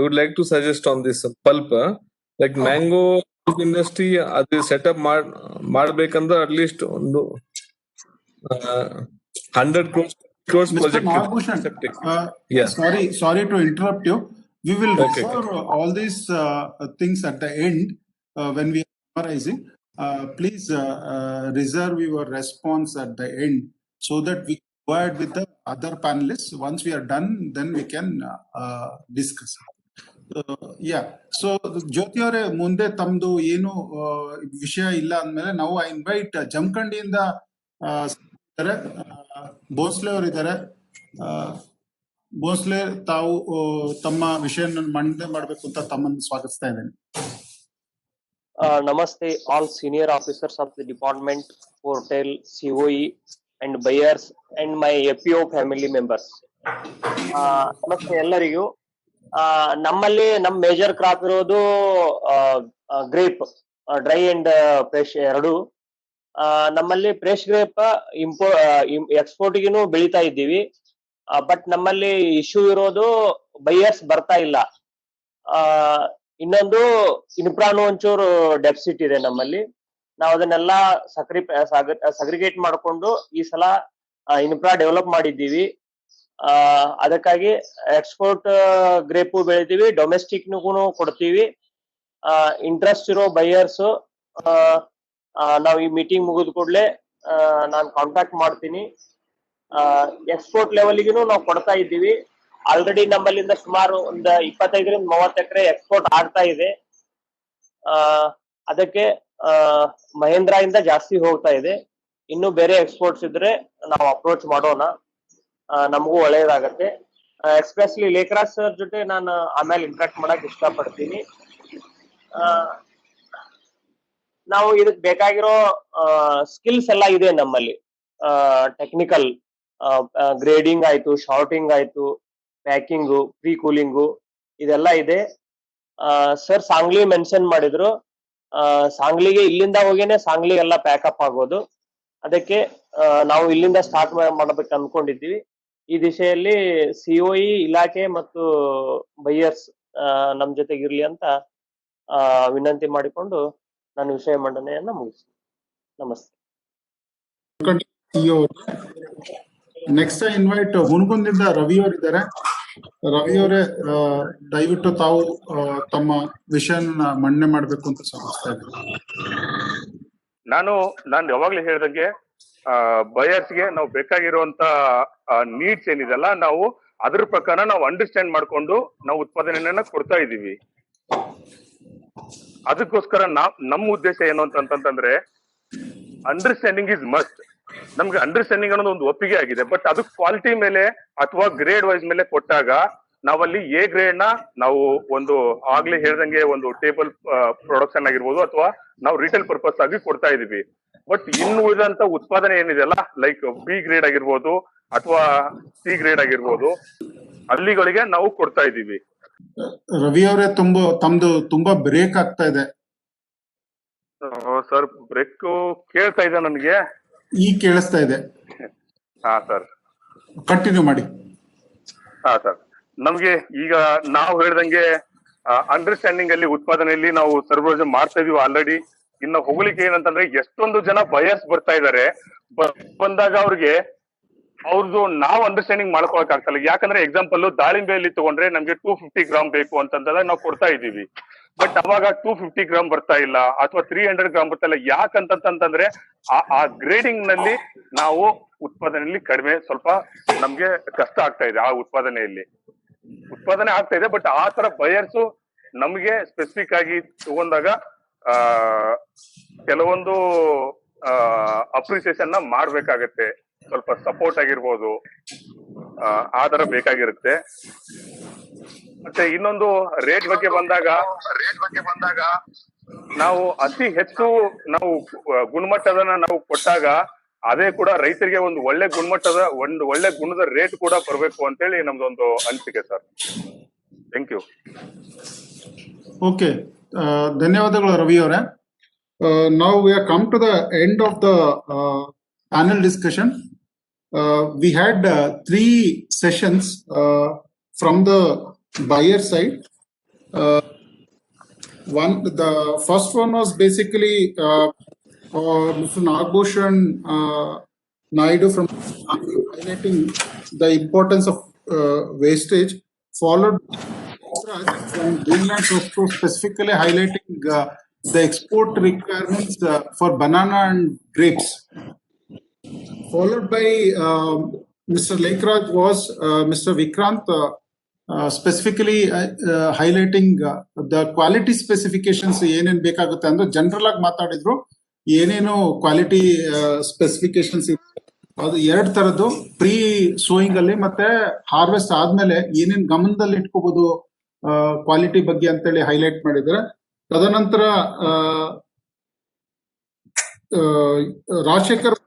Speaker 4: would like to suggest on this pulp, like mango industry, ಅದು ಸೆಟಪ್ ಮಾಡಬೇಕಂದ್ರೆ at least ಒಂದು 100 crores project.
Speaker 3: Nagabhushan, sorry to interrupt you. We will refer all these things at the end when we are summarizing. Please reserve your response at the end so that we go ahead with the other panelists. Once we are done, then we can discuss. So ಜ್ಯೋತಿ ಅವರೇ, ಮುಂದೆ ತಮ್ದು ಏನು ವಿಷಯ ಇಲ್ಲ ಅಂದ್ಮೇಲೆ ನಾವು I invite ಜಮಖಂಡಿಯಿಂದ Bhosle ಅವರು ಇದ್ದಾರೆ. ಭೋಸ್ಲೆ, ತಾವು ತಮ್ಮ ವಿಷಯ ಮಂಡನೆ ಮಾಡ್ಬೇಕು ಅಂತ ತಮ್ಮನ್ನು ಸ್ವಾಗತಿಸ್ತಾ ಇದ್ದೇನೆ.
Speaker 9: Namaste all senior officers of the department, Portal, COE and buyers and my FPO family members. ನಮಸ್ತೆ ಎಲ್ಲರಿಗೂ. ನಮ್ಮಲ್ಲಿ ನಮ್ಮ ಮೇಜರ್ ಕ್ರಾಪ್ ಇರೋದು ಗ್ರೇಪ್, ಡ್ರೈ ಅಂಡ್ ಫ್ರೆಶ್ ಎರಡು. ನಮ್ಮಲ್ಲಿ ಫ್ರೆಶ್ ಗ್ರೇಪ್ ಎಕ್ಸ್ಪೋರ್ಟ್ಗಿನೂ ಬೆಳಿತಾ ಇದ್ದೀವಿ. ಬಟ್ ನಮ್ಮಲ್ಲಿ ಇಶ್ಯೂ ಇರೋದು ಬೈಯರ್ಸ್ ಬರ್ತಾ ಇಲ್ಲ. ಇನ್ನೊಂದು ಇನ್ಫ್ರಾನು ಒಂಚೂರು ಡೆಫಿಸಿಟ್ ಇದೆ ನಮ್ಮಲ್ಲಿ. ನಾವು ಅದನ್ನೆಲ್ಲ ಸಗ್ರಿಗೇಟ್ ಮಾಡಿಕೊಂಡು ಈ ಸಲ ಇನ್ಫ್ರಾ ಡೆವಲಪ್ ಮಾಡಿದ್ದೀವಿ. ಅದಕ್ಕಾಗಿ ಎಕ್ಸ್ಪೋರ್ಟ್ ಗ್ರೇಪು ಬೆಳಿತೀವಿ, ಡೊಮೆಸ್ಟಿಕ್ನಿಗೂ ಕೊಡ್ತೀವಿ. ಇಂಟ್ರೆಸ್ಟ್ ಇರೋ ಬೈಯರ್ಸ್ ನಾವು ಈ ಮೀಟಿಂಗ್ ಮುಗಿದ ಕೂಡಲೇ ನಾನು ಕಾಂಟ್ಯಾಕ್ಟ್ ಮಾಡ್ತೀನಿ. ಎಕ್ಸ್ಪೋರ್ಟ್ ಲೆವೆಲ್ಗೂ ನಾವು ಕೊಡ್ತಾ ಇದ್ದೀವಿ. ಆಲ್ರೆಡಿ ನಮ್ಮಲ್ಲಿಂದ ಸುಮಾರು ಒಂದು 25ರಿಂದ 30 ಎಕರೆ ಎಕ್ಸ್ಪೋರ್ಟ್ ಆಗ್ತಾ ಇದೆ. ಅದಕ್ಕೆ ಮಹೇಂದ್ರ ಇಂದ ಜಾಸ್ತಿ ಹೋಗ್ತಾ ಇದೆ. ಇನ್ನು ಬೇರೆ ಎಕ್ಸ್ಪೋರ್ಟ್ಸ್ ಇದ್ರೆ ನಾವು ಅಪ್ರೋಚ್ ಮಾಡೋಣ, ನಮಗೂ ಒಳ್ಳೇದಾಗತ್ತೆ. ಎಸ್ಪೆಷಲಿ ಲೇಖರಾಜ್ ಸರ್ ಜೊತೆ ನಾನು ಆಮೇಲೆ ಇಂಟ್ರಾಕ್ಟ್ ಮಾಡಕ್ ಇಷ್ಟಪಡ್ತೀನಿ. ನಾವು ಇದಕ್ ಬೇಕಾಗಿರೋ ಸ್ಕಿಲ್ಸ್ ಎಲ್ಲ ಇದೆ ನಮ್ಮಲ್ಲಿ. ಟೆಕ್ನಿಕಲ್ ಗ್ರೇಡಿಂಗ್ ಆಯ್ತು, ಶಾರ್ಟಿಂಗ್ ಆಯ್ತು, ಪ್ಯಾಕಿಂಗು, ಪ್ರೀ ಕೂಲಿಂಗು, ಇದೆಲ್ಲ ಇದೆ. ಸರ್ ಸಾಂಗ್ಲಿ ಮೆನ್ಷನ್ ಮಾಡಿದ್ರು. ಸಾಂಗ್ಲಿಗೆ ಇಲ್ಲಿಂದ ಹೋಗೇನೆ ಸಾಂಗ್ಲಿಗೆಲ್ಲ ಪ್ಯಾಕಪ್ ಆಗೋದು. ಅದಕ್ಕೆ ನಾವು ಇಲ್ಲಿಂದ ಸ್ಟಾರ್ಟ್ ಮಾಡ್ಬೇಕು ಅನ್ಕೊಂಡಿದ್ದೀವಿ. ಈ ದಿಶೆಯಲ್ಲಿ COE ಇಲಾಖೆ ಮತ್ತು ಬೈಯರ್ಸ್ ನಮ್ ಜೊತೆಗಿರ್ಲಿ ಅಂತ ವಿನಂತಿ ಮಾಡಿಕೊಂಡು ನಾನು ವಿಷಯ ಮಂಡನೆಯನ್ನ ಮುಗಿಸ್ತೀನಿ. ನಮಸ್ತೆ.
Speaker 3: ನೆಕ್ಸ್ಟ್ ಇನ್ವೈಟ್ ಹುಣಗುಂದಿಂದ ರವಿ ಅವರಿದ್ದಾರೆ. ರವಿ ಅವರೇ, ದಯವಿಟ್ಟು ತಾವು ತಮ್ಮ ವಿಷಯನ ಮಂಡನೆ ಮಾಡ್ಬೇಕು ಅಂತ ಸೂಚಿಸ್ತಾ ಇದ್ದಾರೆ.
Speaker 10: ನಾನು ಯಾವಾಗ್ಲೂ ಹೇಳ್ದಂಗೆ ಬಯರ್ಸ್ಗೆ ನಾವು ಬೇಕಾಗಿರುವಂತ ನೀಡ್ಸ್ ಏನಿದೆಲ್ಲ ನಾವು ಅದ್ರ ಪ್ರಕಾರ ನಾವು ಅಂಡರ್ಸ್ಟ್ಯಾಂಡ್ ಮಾಡ್ಕೊಂಡು ನಾವು ಉತ್ಪಾದನೆಯನ್ನ ಕೊಡ್ತಾ ಇದೀವಿ. ಅದಕ್ಕೋಸ್ಕರ ನಮ್ಮ ಉದ್ದೇಶ ಏನು ಅಂತಂತಂದ್ರೆ ಅಂಡರ್ಸ್ಟ್ಯಾಂಡಿಂಗ್ ಇಸ್ ಮಸ್ಟ್. ನಮ್ಗೆ ಅಂಡರ್ಸ್ಟ್ಯಾಂಡಿಂಗ್ ಅನ್ನೋದು ಒಂದು ಒಪ್ಪಿಗೆ ಆಗಿದೆ, ಬಟ್ ಅದು ಕ್ವಾಲಿಟಿ ಮೇಲೆ ಅಥವಾ ಗ್ರೇಡ್ ವೈಸ್ ಮೇಲೆ ಕೊಟ್ಟಾಗ ನಾವಲ್ಲಿ ಎ ಗ್ರೇಡ್ ನ ನಾವು ಒಂದು ಆಗ್ಲೇ ಹೇಳ್ದಂಗೆ ಒಂದು ಟೇಬಲ್ ಪ್ರೊಡಕ್ಷನ್ ಆಗಿರ್ಬೋದು ಅಥವಾ ನಾವು ರಿಟೇಲ್ ಪರ್ಪಸ್ ಆಗಿ ಕೊಡ್ತಾ ಇದೀವಿ. ಬಟ್ ಇನ್ನು ಉಳಿದಂತ ಉತ್ಪಾದನೆ ಏನಿದೆಯಲ್ಲ, ಲೈಕ್ ಬಿ ಗ್ರೇಡ್ ಆಗಿರ್ಬೋದು ಅಥವಾ ಸಿ ಗ್ರೇಡ್ ಆಗಿರ್ಬೋದು, ಅಲ್ಲಿಗಳಿಗೆ ನಾವು ಕೊಡ್ತಾ ಇದೀವಿ.
Speaker 3: ರವಿ ಅವರೇ, ತಮ್ದು ತುಂಬಾ ಬ್ರೇಕ್ ಆಗ್ತಾ ಇದೆ
Speaker 10: ಸರ್. ಬ್ರೇಕ್ ಕೇಳ್ತಾ ಇದೆ ನನಗೆ.
Speaker 3: ಈಗ ಕೇಳಿಸ್ತಾ ಇದೆ.
Speaker 10: ಹಾ ಸರ್,
Speaker 3: ಕಂಟಿನ್ಯೂ ಮಾಡಿ.
Speaker 10: ಹಾ ಸರ್, ನಮ್ಗೆ ಈಗ ನಾವು ಹೇಳ್ದಂಗೆ ಅಂಡರ್ಸ್ಟ್ಯಾಂಡಿಂಗ್ ಅಲ್ಲಿ ಉತ್ಪಾದನೆಯಲ್ಲಿ ನಾವು ಸರ್ವರ್ಜನ್ ಮಾಡ್ತಾ ಇದೀವಿ ಆಲ್ರೆಡಿ. ಇನ್ನು ಹೋಗ್ಲಿಕ್ಕೆ ಏನಂತಂದ್ರೆ ಎಷ್ಟೊಂದು ಜನ ಬಯರ್ಸ್ ಬರ್ತಾ ಇದಾರೆ, ಬಂದಾಗ ಅವ್ರಿಗೆ ಅವ್ರದ್ದು ನಾವು ಅಂಡರ್ಸ್ಟ್ಯಾಂಡಿಂಗ್ ಮಾಡ್ಕೊಳಕ್ ಆಗ್ತಲ್ಲ. ಯಾಕಂದ್ರೆ ಎಕ್ಸಾಂಪಲ್ ದಾಳಿಂಬೆಯಲ್ಲಿ ತಗೊಂಡ್ರೆ ನಮ್ಗೆ 250 ಗ್ರಾಮ್ ಬೇಕು ಅಂತಂದಾಗ ನಾವು ಕೊಡ್ತಾ ಇದೀವಿ. ಬಟ್ ಅವಾಗ 250 ಗ್ರಾಮ್ ಬರ್ತಾ ಇಲ್ಲ ಅಥವಾ 300 ಗ್ರಾಮ್ ಬರ್ತಾ ಇಲ್ಲ. ಯಾಕಂತಂದ್ರೆ ಆ ಗ್ರೇಡಿಂಗ್ ನಲ್ಲಿ ನಾವು ಉತ್ಪಾದನೆಯಲ್ಲಿ ಕಡಿಮೆ, ಸ್ವಲ್ಪ ನಮ್ಗೆ ಕಷ್ಟ ಆಗ್ತಾ ಇದೆ. ಆ ಉತ್ಪಾದನೆ ಆಗ್ತಾ ಇದೆ, ಬಟ್ ಆ ತರ ಬಯರ್ಸು ನಮ್ಗೆ ಸ್ಪೆಸಿಫಿಕ್ ಆಗಿ ತಗೊಂಡಾಗ ಕೆಲವೊಂದು ಅಪ್ರಿಸಿಯೇಷನ್ ನ ಮಾಡ್ಬೇಕಾಗತ್ತೆ. ಸ್ವಲ್ಪ ಸಪೋರ್ಟ್ ಆಗಿರ್ಬೋದು, ಆ ತರ ಬೇಕಾಗಿರುತ್ತೆ. ಮತ್ತೆ ಇನ್ನೊಂದು ರೇಟ್ ಬಗ್ಗೆ ಬಂದಾಗ ನಾವು ಅತಿ ಹೆಚ್ಚು ನಾವು ಗುಣಮಟ್ಟದನ್ನ ನಾವು ಕೊಟ್ಟಾಗ ಅದೇ ಕೂಡ ರೈತರಿಗೆ ಒಂದು ಒಳ್ಳೆ ಗುಣದ ರೇಟ್ ಕೂಡ ಬರಬೇಕು ಅಂತೇಳಿ ನಮ್ದೊಂದು ಅನಿಸಿಕೆ ಸರ್. Thank you.
Speaker 3: ಓಕೆ, ಧನ್ಯವಾದಗಳು ರವಿ ಅವರೇ. ನಾವು we are come to the end of the panel discussion. We had 3 sessions from the buyer side. The first one was basically Mr. Nagbhushan Naidu from highlighting the importance of wastage, followed from Greenland Softco specifically highlighting the export requirements for banana and grapes. Followed by Mr. Lekraj was Mr. Vikrant specifically highlighting the quality specifications. ಏನೇನ್ ಬೇಕಾಗುತ್ತೆ ಅಂದ್ರೆ general ಆಗಿ ಮಾತಾಡಿದ್ರು. ಏನೇನು quality specifications ಅದು 2 ತರದ್ದು, pre sowing ಅಲ್ಲಿ ಮತ್ತೆ ಹಾರ್ವೆಸ್ಟ್ ಆದ್ಮೇಲೆ ಏನೇನ್ ಗಮನದಲ್ಲಿ ಇಟ್ಕೋಬಹುದು ಕ್ವಾಲಿಟಿ ಬಗ್ಗೆ ಅಂತೇಳಿ ಹೈಲೈಟ್ ಮಾಡಿದ್ದಾರೆ. ತದನಂತರ ರಾಜಶೇಖರ್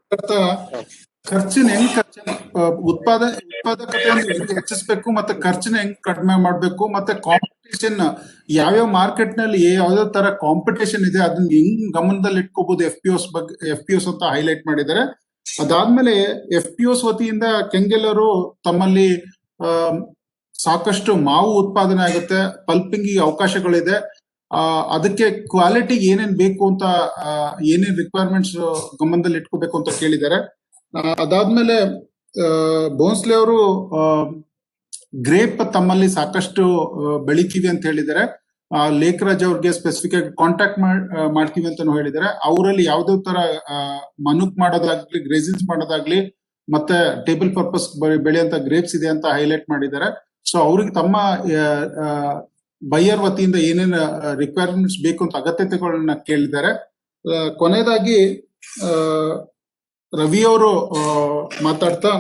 Speaker 3: ಖರ್ಚಿನ ಉತ್ಪಾದಕತೆಯನ್ನು ಹೆಂಗ್ ಹೆಚ್ಚಿಸಬೇಕು ಮತ್ತೆ ಖರ್ಚಿನ ಹೆಂಗ್ ಕಡಿಮೆ ಮಾಡ್ಬೇಕು, ಮತ್ತೆ ಕಾಂಪಿಟೇಷನ್ ಯಾವ್ಯಾವ ಮಾರ್ಕೆಟ್ ನಲ್ಲಿ ಯಾವ್ಯಾವ ತರ ಕಾಂಪಿಟೇಷನ್ ಇದೆ ಅದನ್ನ ಹೆಂಗ್ ಗಮನದಲ್ಲಿ ಇಟ್ಕೋಬಹುದು ಎಫ್ ಪಿ ಒಸ್ ಅಂತ ಹೈಲೈಟ್ ಮಾಡಿದ್ದಾರೆ. ಅದಾದ್ಮೇಲೆ ಎಫ್ ಪಿ ಒಸ್ ವತಿಯಿಂದ ಕೆಂಗೆಲ್ಲರು ತಮ್ಮಲ್ಲಿ ಸಾಕಷ್ಟು ಮಾವು ಉತ್ಪಾದನೆ ಆಗುತ್ತೆ, ಪಲ್ಪಿಂಗ್ ಅವಕಾಶಗಳಿದೆ, ಅದಕ್ಕೆ ಕ್ವಾಲಿಟಿ ಏನೇನ್ ಬೇಕು ಅಂತ ಏನೇನ್ ರಿಕ್ವೈರ್ಮೆಂಟ್ಸ್ ಗಮನದಲ್ಲಿ ಇಟ್ಕೋಬೇಕು ಅಂತ ಕೇಳಿದ್ದಾರೆ. ಅದಾದ್ಮೇಲೆ ಬೋನ್ಸ್ಲೆ ಅವರು ಗ್ರೇಪ್ ತಮ್ಮಲ್ಲಿ ಸಾಕಷ್ಟು ಬೆಳಿತೀವಿ ಅಂತ ಹೇಳಿದ್ದಾರೆ. ಲೇಖರಾಜ್ ಅವ್ರಿಗೆ ಸ್ಪೆಸಿಫಿಕ್ ಆಗಿ ಕಾಂಟ್ಯಾಕ್ಟ್ ಮಾಡ್ತೀವಿ ಅಂತಾನು ಹೇಳಿದ್ದಾರೆ. ಅವರಲ್ಲಿ ಯಾವ್ದೇ ತರ ಮನುಕ್ ಮಾಡೋದಾಗ್ಲಿ, ಗ್ರೇಸಿನ್ಸ್ ಮಾಡೋದಾಗ್ಲಿ, ಮತ್ತೆ ಟೇಬಲ್ ಪರ್ಪಸ್ ಬೆಳೆಯಂತ ಗ್ರೇಪ್ಸ್ ಇದೆ ಅಂತ ಹೈಲೈಟ್ ಮಾಡಿದ್ದಾರೆ. ಸೊ ಅವ್ರಿಗೆ ತಮ್ಮ ಬೈಯರ್ ವತಿಯಿಂದ ಏನೇನು ರಿಕ್ವೈರ್ಮೆಂಟ್ಸ್ ಬೇಕು ಅಂತ ಅಗತ್ಯತೆಗಳನ್ನ ಕೇಳಿದ್ದಾರೆ. ಕೊನೆಯದಾಗಿ ರವಿ ಅವರು ಮಾತಾಡ್ತಾ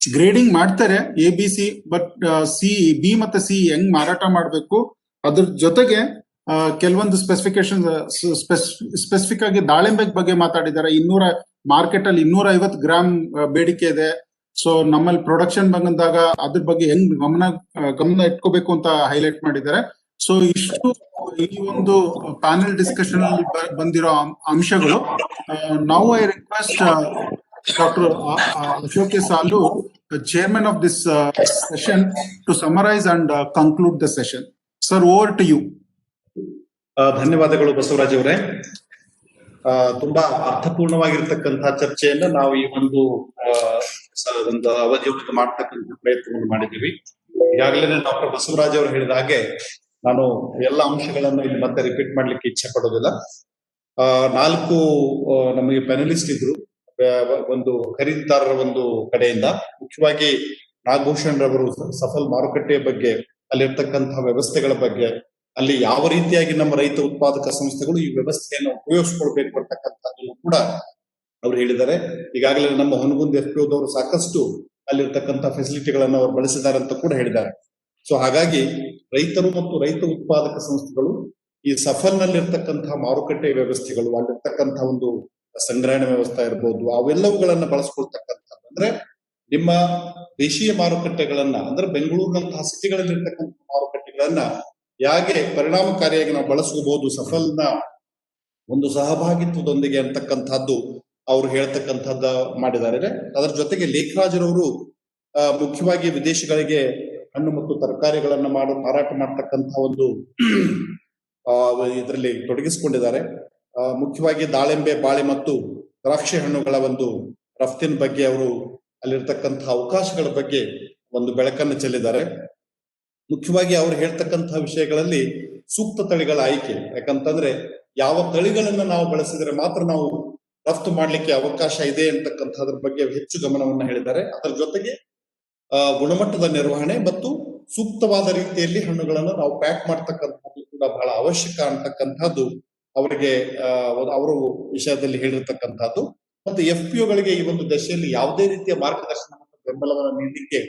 Speaker 3: ಗ್ರೇಡಿಂಗ್ ಮಾಡ್ತಾರೆ ABC, ಬಟ್ ಸಿ, ಬಿ ಮತ್ತೆ ಸಿ ಹೆಂಗ್ ಮಾರಾಟ ಮಾಡ್ಬೇಕು, ಅದ್ರ ಜೊತೆಗೆ ಕೆಲವೊಂದು ಸ್ಪೆಸಿಫಿಕ್ ಆಗಿ ದಾಳಿಂಬೆ ಬಗ್ಗೆ ಮಾತಾಡಿದ್ದಾರೆ. ಮಾರ್ಕೆಟ್ ಅಲ್ಲಿ 250 ಗ್ರಾಮ್ ಬೇಡಿಕೆ ಇದೆ. ಸೊ ನಮ್ಮಲ್ಲಿ ಪ್ರೊಡಕ್ಷನ್ ಬಂದಾಗ ಅದ್ರ ಬಗ್ಗೆ ಹೆಂಗ್ ಗಮನ ಇಟ್ಕೋಬೇಕು ಅಂತ ಹೈಲೈಟ್ ಮಾಡಿದ್ದಾರೆ. ಸೊ ಇಷ್ಟು ಈ ಒಂದು ಪ್ಯಾನೆಲ್ ಡಿಸ್ಕಷನ್ ಅಲ್ಲಿ ಬಂದಿರೋ ಅಂಶಗಳು. ನಾವು I request doctor Ashok Salu, chairman of this session, to summarise and conclude the session. Sir, over to you.
Speaker 2: ಧನ್ಯವಾದಗಳು ಬಸವರಾಜ್ ಅವರೇ. ತುಂಬಾ ಅರ್ಥಪೂರ್ಣವಾಗಿರ್ತಕ್ಕಂತಹ ಚರ್ಚೆಯನ್ನ ನಾವು ಈ ಒಂದು ಅವಧಿಯೊಳಗೆ ಮಾಡ್ತಕ್ಕಂಥ ಪ್ರಯತ್ನವನ್ನು ಮಾಡಿದ್ದೀವಿ. ಈಗಾಗಲೇ ಡಾಕ್ಟರ್ ಬಸವರಾಜ್ ಅವರು ಹೇಳಿದ ಹಾಗೆ ನಾನು ಎಲ್ಲ ಅಂಶಗಳನ್ನು ಇಲ್ಲಿ ಮತ್ತೆ ರಿಪೀಟ್ ಮಾಡ್ಲಿಕ್ಕೆ ಇಚ್ಛೆ ಪಡೋದಿಲ್ಲ. 4 ನಮಗೆ ಪೆನಲಿಸ್ಟ್ ಇದ್ರು. ಒಂದು ಖರೀದಿದಾರರ ಒಂದು ಕಡೆಯಿಂದ ಮುಖ್ಯವಾಗಿ ನಾಗಭೂಷಣ್ ರವರು ಸಫಲ್ ಮಾರುಕಟ್ಟೆಯ ಬಗ್ಗೆ, ಅಲ್ಲಿರ್ತಕ್ಕಂತಹ ವ್ಯವಸ್ಥೆಗಳ ಬಗ್ಗೆ, ಅಲ್ಲಿ ಯಾವ ರೀತಿಯಾಗಿ ನಮ್ಮ ರೈತ ಉತ್ಪಾದಕ ಸಂಸ್ಥೆಗಳು ಈ ವ್ಯವಸ್ಥೆಯನ್ನು ಉಪಯೋಗಿಸ್ಕೊಳ್ಬೇಕು ಅಂತಕ್ಕಂಥದ್ದನ್ನು ಕೂಡ ಅವ್ರು ಹೇಳಿದ್ದಾರೆ. ಈಗಾಗಲೇ ನಮ್ಮ ಹೊನಗುಂದ FPOದವರು ಸಾಕಷ್ಟು ಅಲ್ಲಿರ್ತಕ್ಕಂಥ ಫೆಸಿಲಿಟಿಗಳನ್ನು ಅವರು ಬಳಸಿದ್ದಾರೆ ಅಂತ ಕೂಡ ಹೇಳಿದ್ದಾರೆ. ಸೊ ಹಾಗಾಗಿ ರೈತರು ಮತ್ತು ರೈತ ಉತ್ಪಾದಕ ಸಂಸ್ಥೆಗಳು ಈ ಸಫಲ್ನಲ್ಲಿರ್ತಕ್ಕಂತಹ ಮಾರುಕಟ್ಟೆ ವ್ಯವಸ್ಥೆಗಳು, ಅಲ್ಲಿರ್ತಕ್ಕಂಥ ಒಂದು ಸಂಗ್ರಹಣೆ ವ್ಯವಸ್ಥೆ ಇರ್ಬೋದು, ಅವೆಲ್ಲವುಗಳನ್ನ ಬಳಸ್ಕೊಳ್ತಕ್ಕಂಥದ್ದು. ಅಂದ್ರೆ ನಿಮ್ಮ ದೇಶೀಯ ಮಾರುಕಟ್ಟೆಗಳನ್ನ, ಅಂದ್ರೆ ಬೆಂಗಳೂರಿನಂತಹ ಸಿಟಿಗಳಲ್ಲಿ ಇರ್ತಕ್ಕಂಥ ಮಾರುಕಟ್ಟೆಗಳನ್ನ ಹೇಗೆ ಪರಿಣಾಮಕಾರಿಯಾಗಿ ನಾವು ಬಳಸ್ಕೋಬಹುದು ಸಫಲ್ನ ಒಂದು ಸಹಭಾಗಿತ್ವದೊಂದಿಗೆ ಅಂತಕ್ಕಂಥದ್ದು ಅವ್ರು ಹೇಳ್ತಕ್ಕಂಥದ್ದು ಮಾಡಿದ್ದಾರೆ. ಅದರ ಜೊತೆಗೆ ಲೇಖರಾಜರವರು ಮುಖ್ಯವಾಗಿ ವಿದೇಶಗಳಿಗೆ ಹಣ್ಣು ಮತ್ತು ತರಕಾರಿಗಳನ್ನ ಮಾರಾಟ ಮಾಡ್ತಕ್ಕಂಥ ಒಂದು ಇದರಲ್ಲಿ ತೊಡಗಿಸಿಕೊಂಡಿದ್ದಾರೆ. ಮುಖ್ಯವಾಗಿ ದಾಳಿಂಬೆ, ಬಾಳೆ ಮತ್ತು ದ್ರಾಕ್ಷಿ ಹಣ್ಣುಗಳ ಒಂದು ರಫ್ತಿನ ಬಗ್ಗೆ ಅವರು ಅಲ್ಲಿರ್ತಕ್ಕಂತಹ ಅವಕಾಶಗಳ ಬಗ್ಗೆ ಒಂದು ಬೆಳಕನ್ನು ಚೆಲ್ಲಿದ್ದಾರೆ. ಮುಖ್ಯವಾಗಿ ಅವ್ರು ಹೇಳ್ತಕ್ಕಂತಹ ವಿಷಯಗಳಲ್ಲಿ ಸೂಕ್ತ ತಳಿಗಳ ಆಯ್ಕೆ, ಯಾಕಂತಂದ್ರೆ ಯಾವ ತಳಿಗಳನ್ನ ನಾವು ಬಳಸಿದ್ರೆ ಮಾತ್ರ ನಾವು ರಫ್ತು ಮಾಡ್ಲಿಕ್ಕೆ ಅವಕಾಶ ಇದೆ ಅಂತಕ್ಕಂಥದ್ರ ಬಗ್ಗೆ ಹೆಚ್ಚು ಗಮನವನ್ನ ಹೇಳಿದ್ದಾರೆ. ಅದರ ಜೊತೆಗೆ ಗುಣಮಟ್ಟದ ನಿರ್ವಹಣೆ ಮತ್ತು ಸೂಕ್ತವಾದ ರೀತಿಯಲ್ಲಿ ಹಣ್ಣುಗಳನ್ನು ನಾವು ಪ್ಯಾಕ್ ಮಾಡ್ತಕ್ಕಂಥದ್ದು ಕೂಡ ಬಹಳ ಅವಶ್ಯಕ ಅಂತಕ್ಕಂಥದ್ದು ಅವರಿಗೆ ಅವರು ವಿಷಯದಲ್ಲಿ ಹೇಳಿರ್ತಕ್ಕಂಥದ್ದು. ಮತ್ತು FPOಗಳಿಗೆ ಈ ಒಂದು ದಶೆಯಲ್ಲಿ ಯಾವುದೇ ರೀತಿಯ ಮಾರ್ಗದರ್ಶನ ಮತ್ತು ಬೆಂಬಲವನ್ನು ನೀಡಲಿಕ್ಕೆ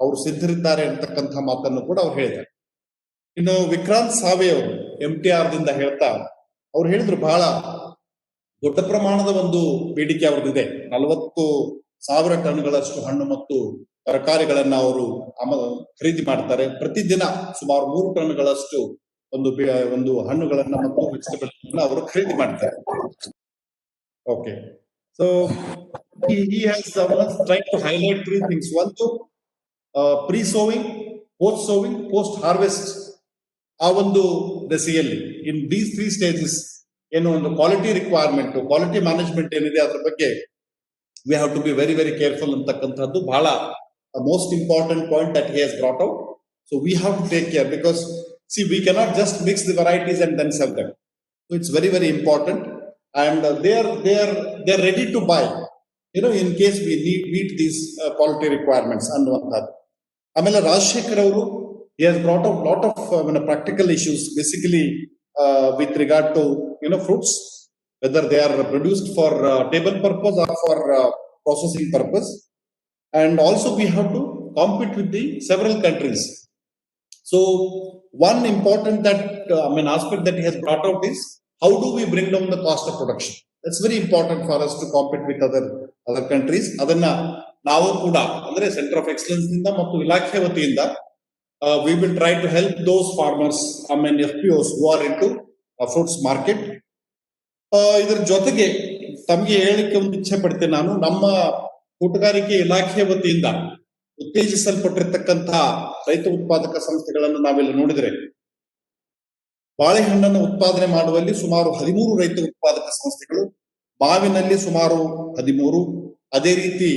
Speaker 2: ಅವರು ಸಿದ್ಧರಿದ್ದಾರೆ ಅಂತಕ್ಕಂಥ ಮಾತನ್ನು ಕೂಡ ಅವ್ರು ಹೇಳಿದ್ದಾರೆ. ಇನ್ನು ವಿಕ್ರಾಂತ್ ಸಾವೆ ಅವರು MTR ದಿಂದ ಹೇಳ್ತಾ ಅವ್ರು ಹೇಳಿದ್ರು, ಬಹಳ ದೊಡ್ಡ ಪ್ರಮಾಣದ ಒಂದು ಬೇಡಿಕೆ ಅವ್ರದ್ದಿದೆ. 40,000 ಟನ್ಗಳಷ್ಟು ಹಣ್ಣು ಮತ್ತು ತರಕಾರಿಗಳನ್ನ ಅವರು ಖರೀದಿ ಮಾಡ್ತಾರೆ. ಪ್ರತಿದಿನ ಸುಮಾರು 3 ಟನ್ಗಳಷ್ಟು ಒಂದು ಹಣ್ಣುಗಳನ್ನ ಮತ್ತು ವೆಜಿಟೇಬಲ್ಸ್ ಅವರು ಖರೀದಿ ಮಾಡ್ತಾರೆ. Okay, so he has tried to highlight 3 things. One, pre-sowing, post-sowing, post-harvest. ಆ ಒಂದು ದೆಸೆಯಲ್ಲಿ ಇನ್ ದೀಸ್ 3 ಸ್ಟೇಜಸ್ ಏನು ಒಂದು ಕ್ವಾಲಿಟಿ ರಿಕ್ವೈರ್ಮೆಂಟ್, ಕ್ವಾಲಿಟಿ ಮ್ಯಾನೇಜ್ಮೆಂಟ್ ಏನಿದೆ ಅದ್ರ ಬಗ್ಗೆ we have to be very very careful ಅಂತಕ್ಕಂಥದ್ದು ಬಹಳ most important point that he has brought out. So we have to take care, because see, we cannot just mix the varieties and then sell them. So it's very very important, and they are ready to buy, in case we meet these quality requirements ಅನ್ನುವಂಥದ್ದು. ಆಮೇಲೆ ರಾಜಶೇಖರ್ ಅವರು he has brought up lot of practical issues, basically with regard to fruits, whether they are produced for table purpose or for processing purpose, and also we have to compete with the several countries. So one important aspect that he has brought out is how do we bring down the cost of production. That's very important for us to compete with other countries. ಅದನ್ನ ನಾವು ಕೂಡ ಅಂದ್ರೆ centre of excellence ನಿಂದ ಮತ್ತು ಇಲಾಖೆ ವತಿಯಿಂದ we will try to help those farmers, FPOs who are into fruits market. ಇದರ ಜೊತೆಗೆ ತಮಗೆ ಹೇಳಿಕ್ಕೆ ಒಂದು ಇಚ್ಛೆ ಪಡ್ತೇನೆ ನಾನು, ನಮ್ಮ ತೋಟಗಾರಿಕೆ ಇಲಾಖೆ ವತಿಯಿಂದ ಉತ್ತೇಜಿಸಲ್ಪಟ್ಟಿರ್ತಕ್ಕಂತಹ ರೈತ ಉತ್ಪಾದಕ ಸಂಸ್ಥೆಗಳನ್ನು ನಾವೆಲ್ಲ ನೋಡಿದ್ರೆ, ಬಾಳೆಹಣ್ಣನ್ನು ಉತ್ಪಾದನೆ ಮಾಡುವಲ್ಲಿ ಸುಮಾರು 13 ರೈತ ಉತ್ಪಾದಕ ಸಂಸ್ಥೆಗಳು, ಮಾವಿನಲ್ಲಿ ಸುಮಾರು 13, ಅದೇ ರೀತಿ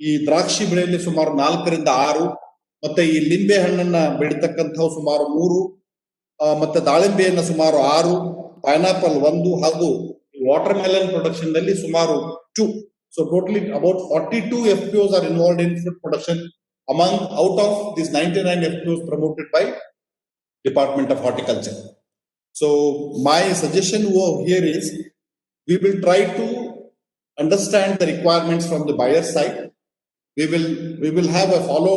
Speaker 2: ಈ ದ್ರಾಕ್ಷಿ ಬೆಳೆಯಲ್ಲಿ ಸುಮಾರು 4 ರಿಂದ 6, ಮತ್ತೆ ಈ ಲಿಂಬೆ ಹಣ್ಣನ್ನ ಬೆಳೀತಕ್ಕಂಥವು ಸುಮಾರು 3, ಮತ್ತೆ ದಾಳಿಂಬೆಯನ್ನ ಸುಮಾರು 6, ಪೈನಾಪಲ್ 1, ಹಾಗೂ ವಾಟರ್ ಮೆಲನ್ ಪ್ರೊಡಕ್ಷನ್ ನಲ್ಲಿ ಸುಮಾರು 2. So totally about 42 FPOs are involved in fruit production out of these 99 FPOs promoted by Department of Horticulture. So my suggestion over here is we will try to understand the requirements from the buyer side. We will have a follow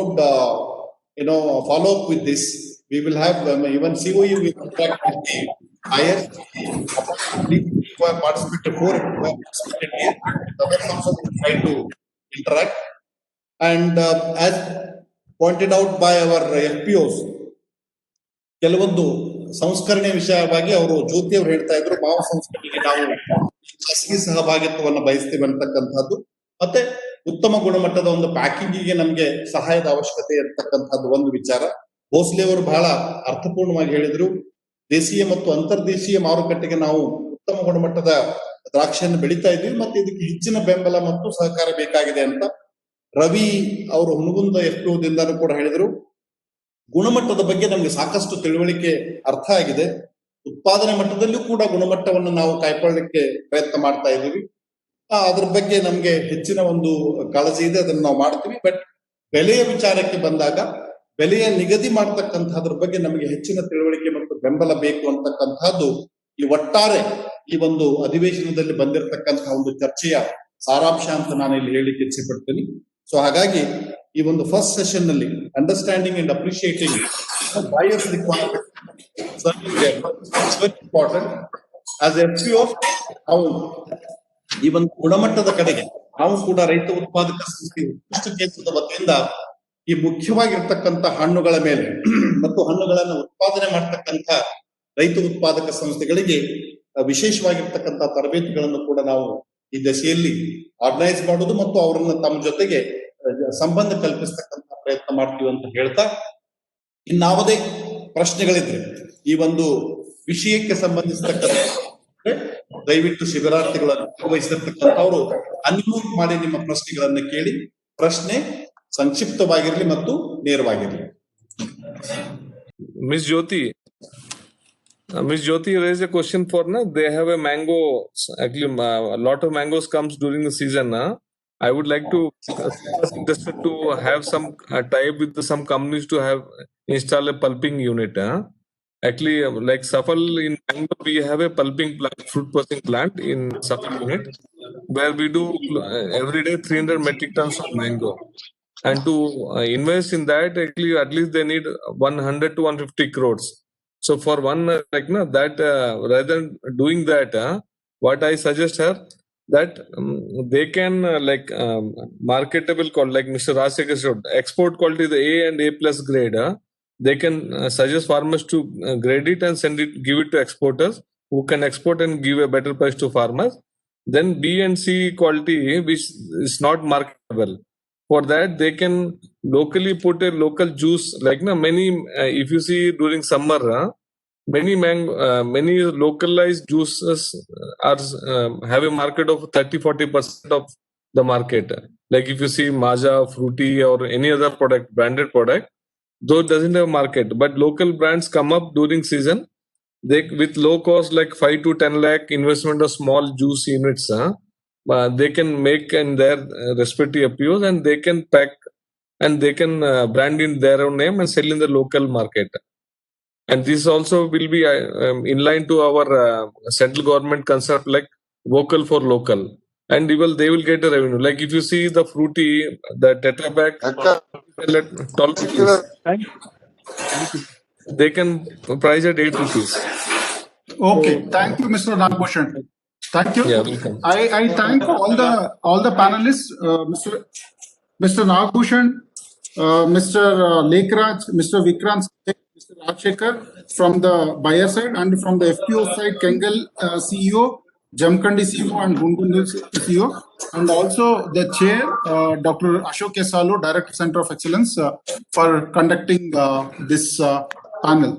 Speaker 2: up with this. We will have even COE will interact with the buyers. Who have participated before, who have participated here, others also will try to interact. And as pointed out by our FPOs, ಕೆಲವೊಂದು ಸಂಸ್ಕರಣೆ ವಿಷಯವಾಗಿ ಅವರು ಜ್ಯೋತಿ ಅವರು ಹೇಳ್ತಾ ಇದ್ರು, ಮಾವು ಸಂಸ್ಕರಣೆಗೆ ನಾವು ಖಾಸಗಿ ಸಹಭಾಗಿತ್ವವನ್ನು ಬಯಸ್ತೀವಿ ಅಂತಕ್ಕಂಥದ್ದು, ಮತ್ತೆ ಉತ್ತಮ ಗುಣಮಟ್ಟದ ಒಂದು ಪ್ಯಾಕಿಂಗಿಗೆ ನಮ್ಗೆ ಸಹಾಯದ ಅವಶ್ಯಕತೆ ಇರತಕ್ಕಂಥದ್ದು ಒಂದು ವಿಚಾರ. ಭೋಸ್ಲೆ ಅವರು ಬಹಳ ಅರ್ಥಪೂರ್ಣವಾಗಿ ಹೇಳಿದ್ರು, ದೇಶೀಯ ಮತ್ತು ಅಂತರ್ದೇಶೀಯ ಮಾರುಕಟ್ಟೆಗೆ ನಾವು ಉತ್ತಮ ಗುಣಮಟ್ಟದ ದ್ರಾಕ್ಷಿಯನ್ನು ಬೆಳೀತಾ ಇದ್ವಿ, ಮತ್ತೆ ಇದಕ್ಕೆ ಹೆಚ್ಚಿನ ಬೆಂಬಲ ಮತ್ತು ಸಹಕಾರ ಬೇಕಾಗಿದೆ ಅಂತ. ರವಿ ಅವರು ಹುನಗುಂದ FPOದಿಂದನೂ ಕೂಡ ಹೇಳಿದ್ರು, ಗುಣಮಟ್ಟದ ಬಗ್ಗೆ ನಮ್ಗೆ ಸಾಕಷ್ಟು ತಿಳುವಳಿಕೆ ಅರ್ಥ ಆಗಿದೆ, ಉತ್ಪಾದನೆ ಮಟ್ಟದಲ್ಲೂ ಕೂಡ ಗುಣಮಟ್ಟವನ್ನು ನಾವು ಕಾಯ್ಕೊಳ್ಳಿಕ್ಕೆ ಪ್ರಯತ್ನ ಮಾಡ್ತಾ ಇದ್ದೀವಿ. ಅದ್ರ ಬಗ್ಗೆ ನಮ್ಗೆ ಹೆಚ್ಚಿನ ಒಂದು ಕಾಳಜಿ ಇದೆ, ಅದನ್ನ ನಾವು ಮಾಡ್ತೀವಿ. ಬಟ್ ಬೆಲೆಯ ವಿಚಾರಕ್ಕೆ ಬಂದಾಗ ಬೆಲೆಯ ನಿಗದಿ ಮಾಡ್ತಕ್ಕಂಥದ್ರ ಬಗ್ಗೆ ನಮಗೆ ಹೆಚ್ಚಿನ ತಿಳುವಳಿಕೆ ಮತ್ತು ಬೆಂಬಲ ಬೇಕು ಅಂತಕ್ಕಂಥದ್ದು ಈ ಒಟ್ಟಾರೆ ಈ ಒಂದು ಅಧಿವೇಶನದಲ್ಲಿ ಬಂದಿರತಕ್ಕಂತಹ ಒಂದು ಚರ್ಚೆಯ ಸಾರಾಂಶ ಅಂತ ನಾನು ಇಲ್ಲಿ ಹೇಳಿಕ್ಕೆ ಇಚ್ಛೆ ಪಡ್ತೀನಿ. ಸೊ ಹಾಗಾಗಿ ಈ ಒಂದು ಫಸ್ಟ್ ಸೆಷನ್ ನಲ್ಲಿ understanding and appreciating buyers requirement very important. As FPO ನಾವು ಈ ಒಂದು ಗುಣಮಟ್ಟದ ಕಡೆಗೆ ನಾವು ಕೂಡ ರೈತ ಉತ್ಪಾದಕ ಸಂಸ್ಥೆ ಉತ್ಕೃಷ್ಟ ಕೇಂದ್ರದ ವತಿಯಿಂದ ಈ ಮುಖ್ಯವಾಗಿರ್ತಕ್ಕಂಥ ಹಣ್ಣುಗಳ ಮೇಲೆ ಮತ್ತು ಹಣ್ಣುಗಳನ್ನು ಉತ್ಪಾದನೆ ಮಾಡ್ತಕ್ಕಂಥ ರೈತ ಉತ್ಪಾದಕ ಸಂಸ್ಥೆಗಳಿಗೆ ವಿಶೇಷವಾಗಿರ್ತಕ್ಕಂಥ ತರಬೇತಿಗಳನ್ನು ಕೂಡ ನಾವು ಈ ದಶೆಯಲ್ಲಿ ಆರ್ಗನೈಸ್ ಮಾಡೋದು ಮತ್ತು ಅವರನ್ನ ತಮ್ಮ ಜೊತೆಗೆ ಸಂಬಂಧ ಕಲ್ಪಿಸ್ತಕ್ಕಂಥ ಪ್ರಯತ್ನ ಮಾಡ್ತೀವಿ ಅಂತ ಹೇಳ್ತಾ, ಇನ್ನಾವುದೇ ಪ್ರಶ್ನೆಗಳಿದ್ರೆ ಈ ಒಂದು ವಿಷಯಕ್ಕೆ ಸಂಬಂಧಿಸತಕ್ಕಂಥ ದಯವಿಟ್ಟು ಶಿಬಿರಾರ್ಥಿಗಳನ್ನು ಭಾಗವಹಿಸಿರ್ತಕ್ಕಂಥವರು ಅನ್ಮ್ಯೂಟ್ ಮಾಡಿ ನಿಮ್ಮ ಪ್ರಶ್ನೆಗಳನ್ನ ಕೇಳಿ. ಪ್ರಶ್ನೆ ಸಂಕ್ಷಿಪ್ತವಾಗಿರ್ಲಿ ಮತ್ತು ನೇರವಾಗಿರ್ಲಿ.
Speaker 4: Miss Jyoti raised a question for na. They have a mango. Actually, a lot of mangoes comes during the season. I would like to interested to have some tie-up with some companies to have install a pulping unit. Actually, like Safal in mango, we have a pulping plant, fruit processing plant in Safal unit, where we do every day 300 metric tons of mango. And to invest in that, actually, at least they need 100 to 150 crores. So for one, rather than doing that, what I suggest her that they can marketable quality, like Mr. Rajsekhar said, export quality, the A and A plus grade. They can suggest farmers to grade it and give it to exporters who can export and give a better price to farmers. Then B and C quality, which is not marketable. For that, they can locally put a local juice, many, if you see during summer, many localized juices are have a market of 30-40% of the market. Like if you see Maaza, Fruity or any other product, branded product, though it doesn't have market, but local brands come up during season. They with low cost, like 5 to 10 lakh investment of small juice units, they can make in their respective FPOs, and they can pack and they can brand in their own name and sell in the local market. And this also will be in line to our central government concept, like vocal for local. And they will get a revenue. Like if you see the Fruity, the Tetra Pak, they can price at 8 rupees.
Speaker 3: Okay, thank you, Mr. Nagbhushan. Thank you.
Speaker 4: Yeah, welcome.
Speaker 3: I thank all the panelists, Mr. Nagbhushan, Mr. Lekraj, Mr. Vikrant, Mr. Rajsekhar from the buyer side, and from the FPO side, Kengal CEO, Jamkhandi CEO, and Gungundu CEO, and also the chair, Dr. Ashok Kesalu, Director Center of Excellence, for conducting this panel.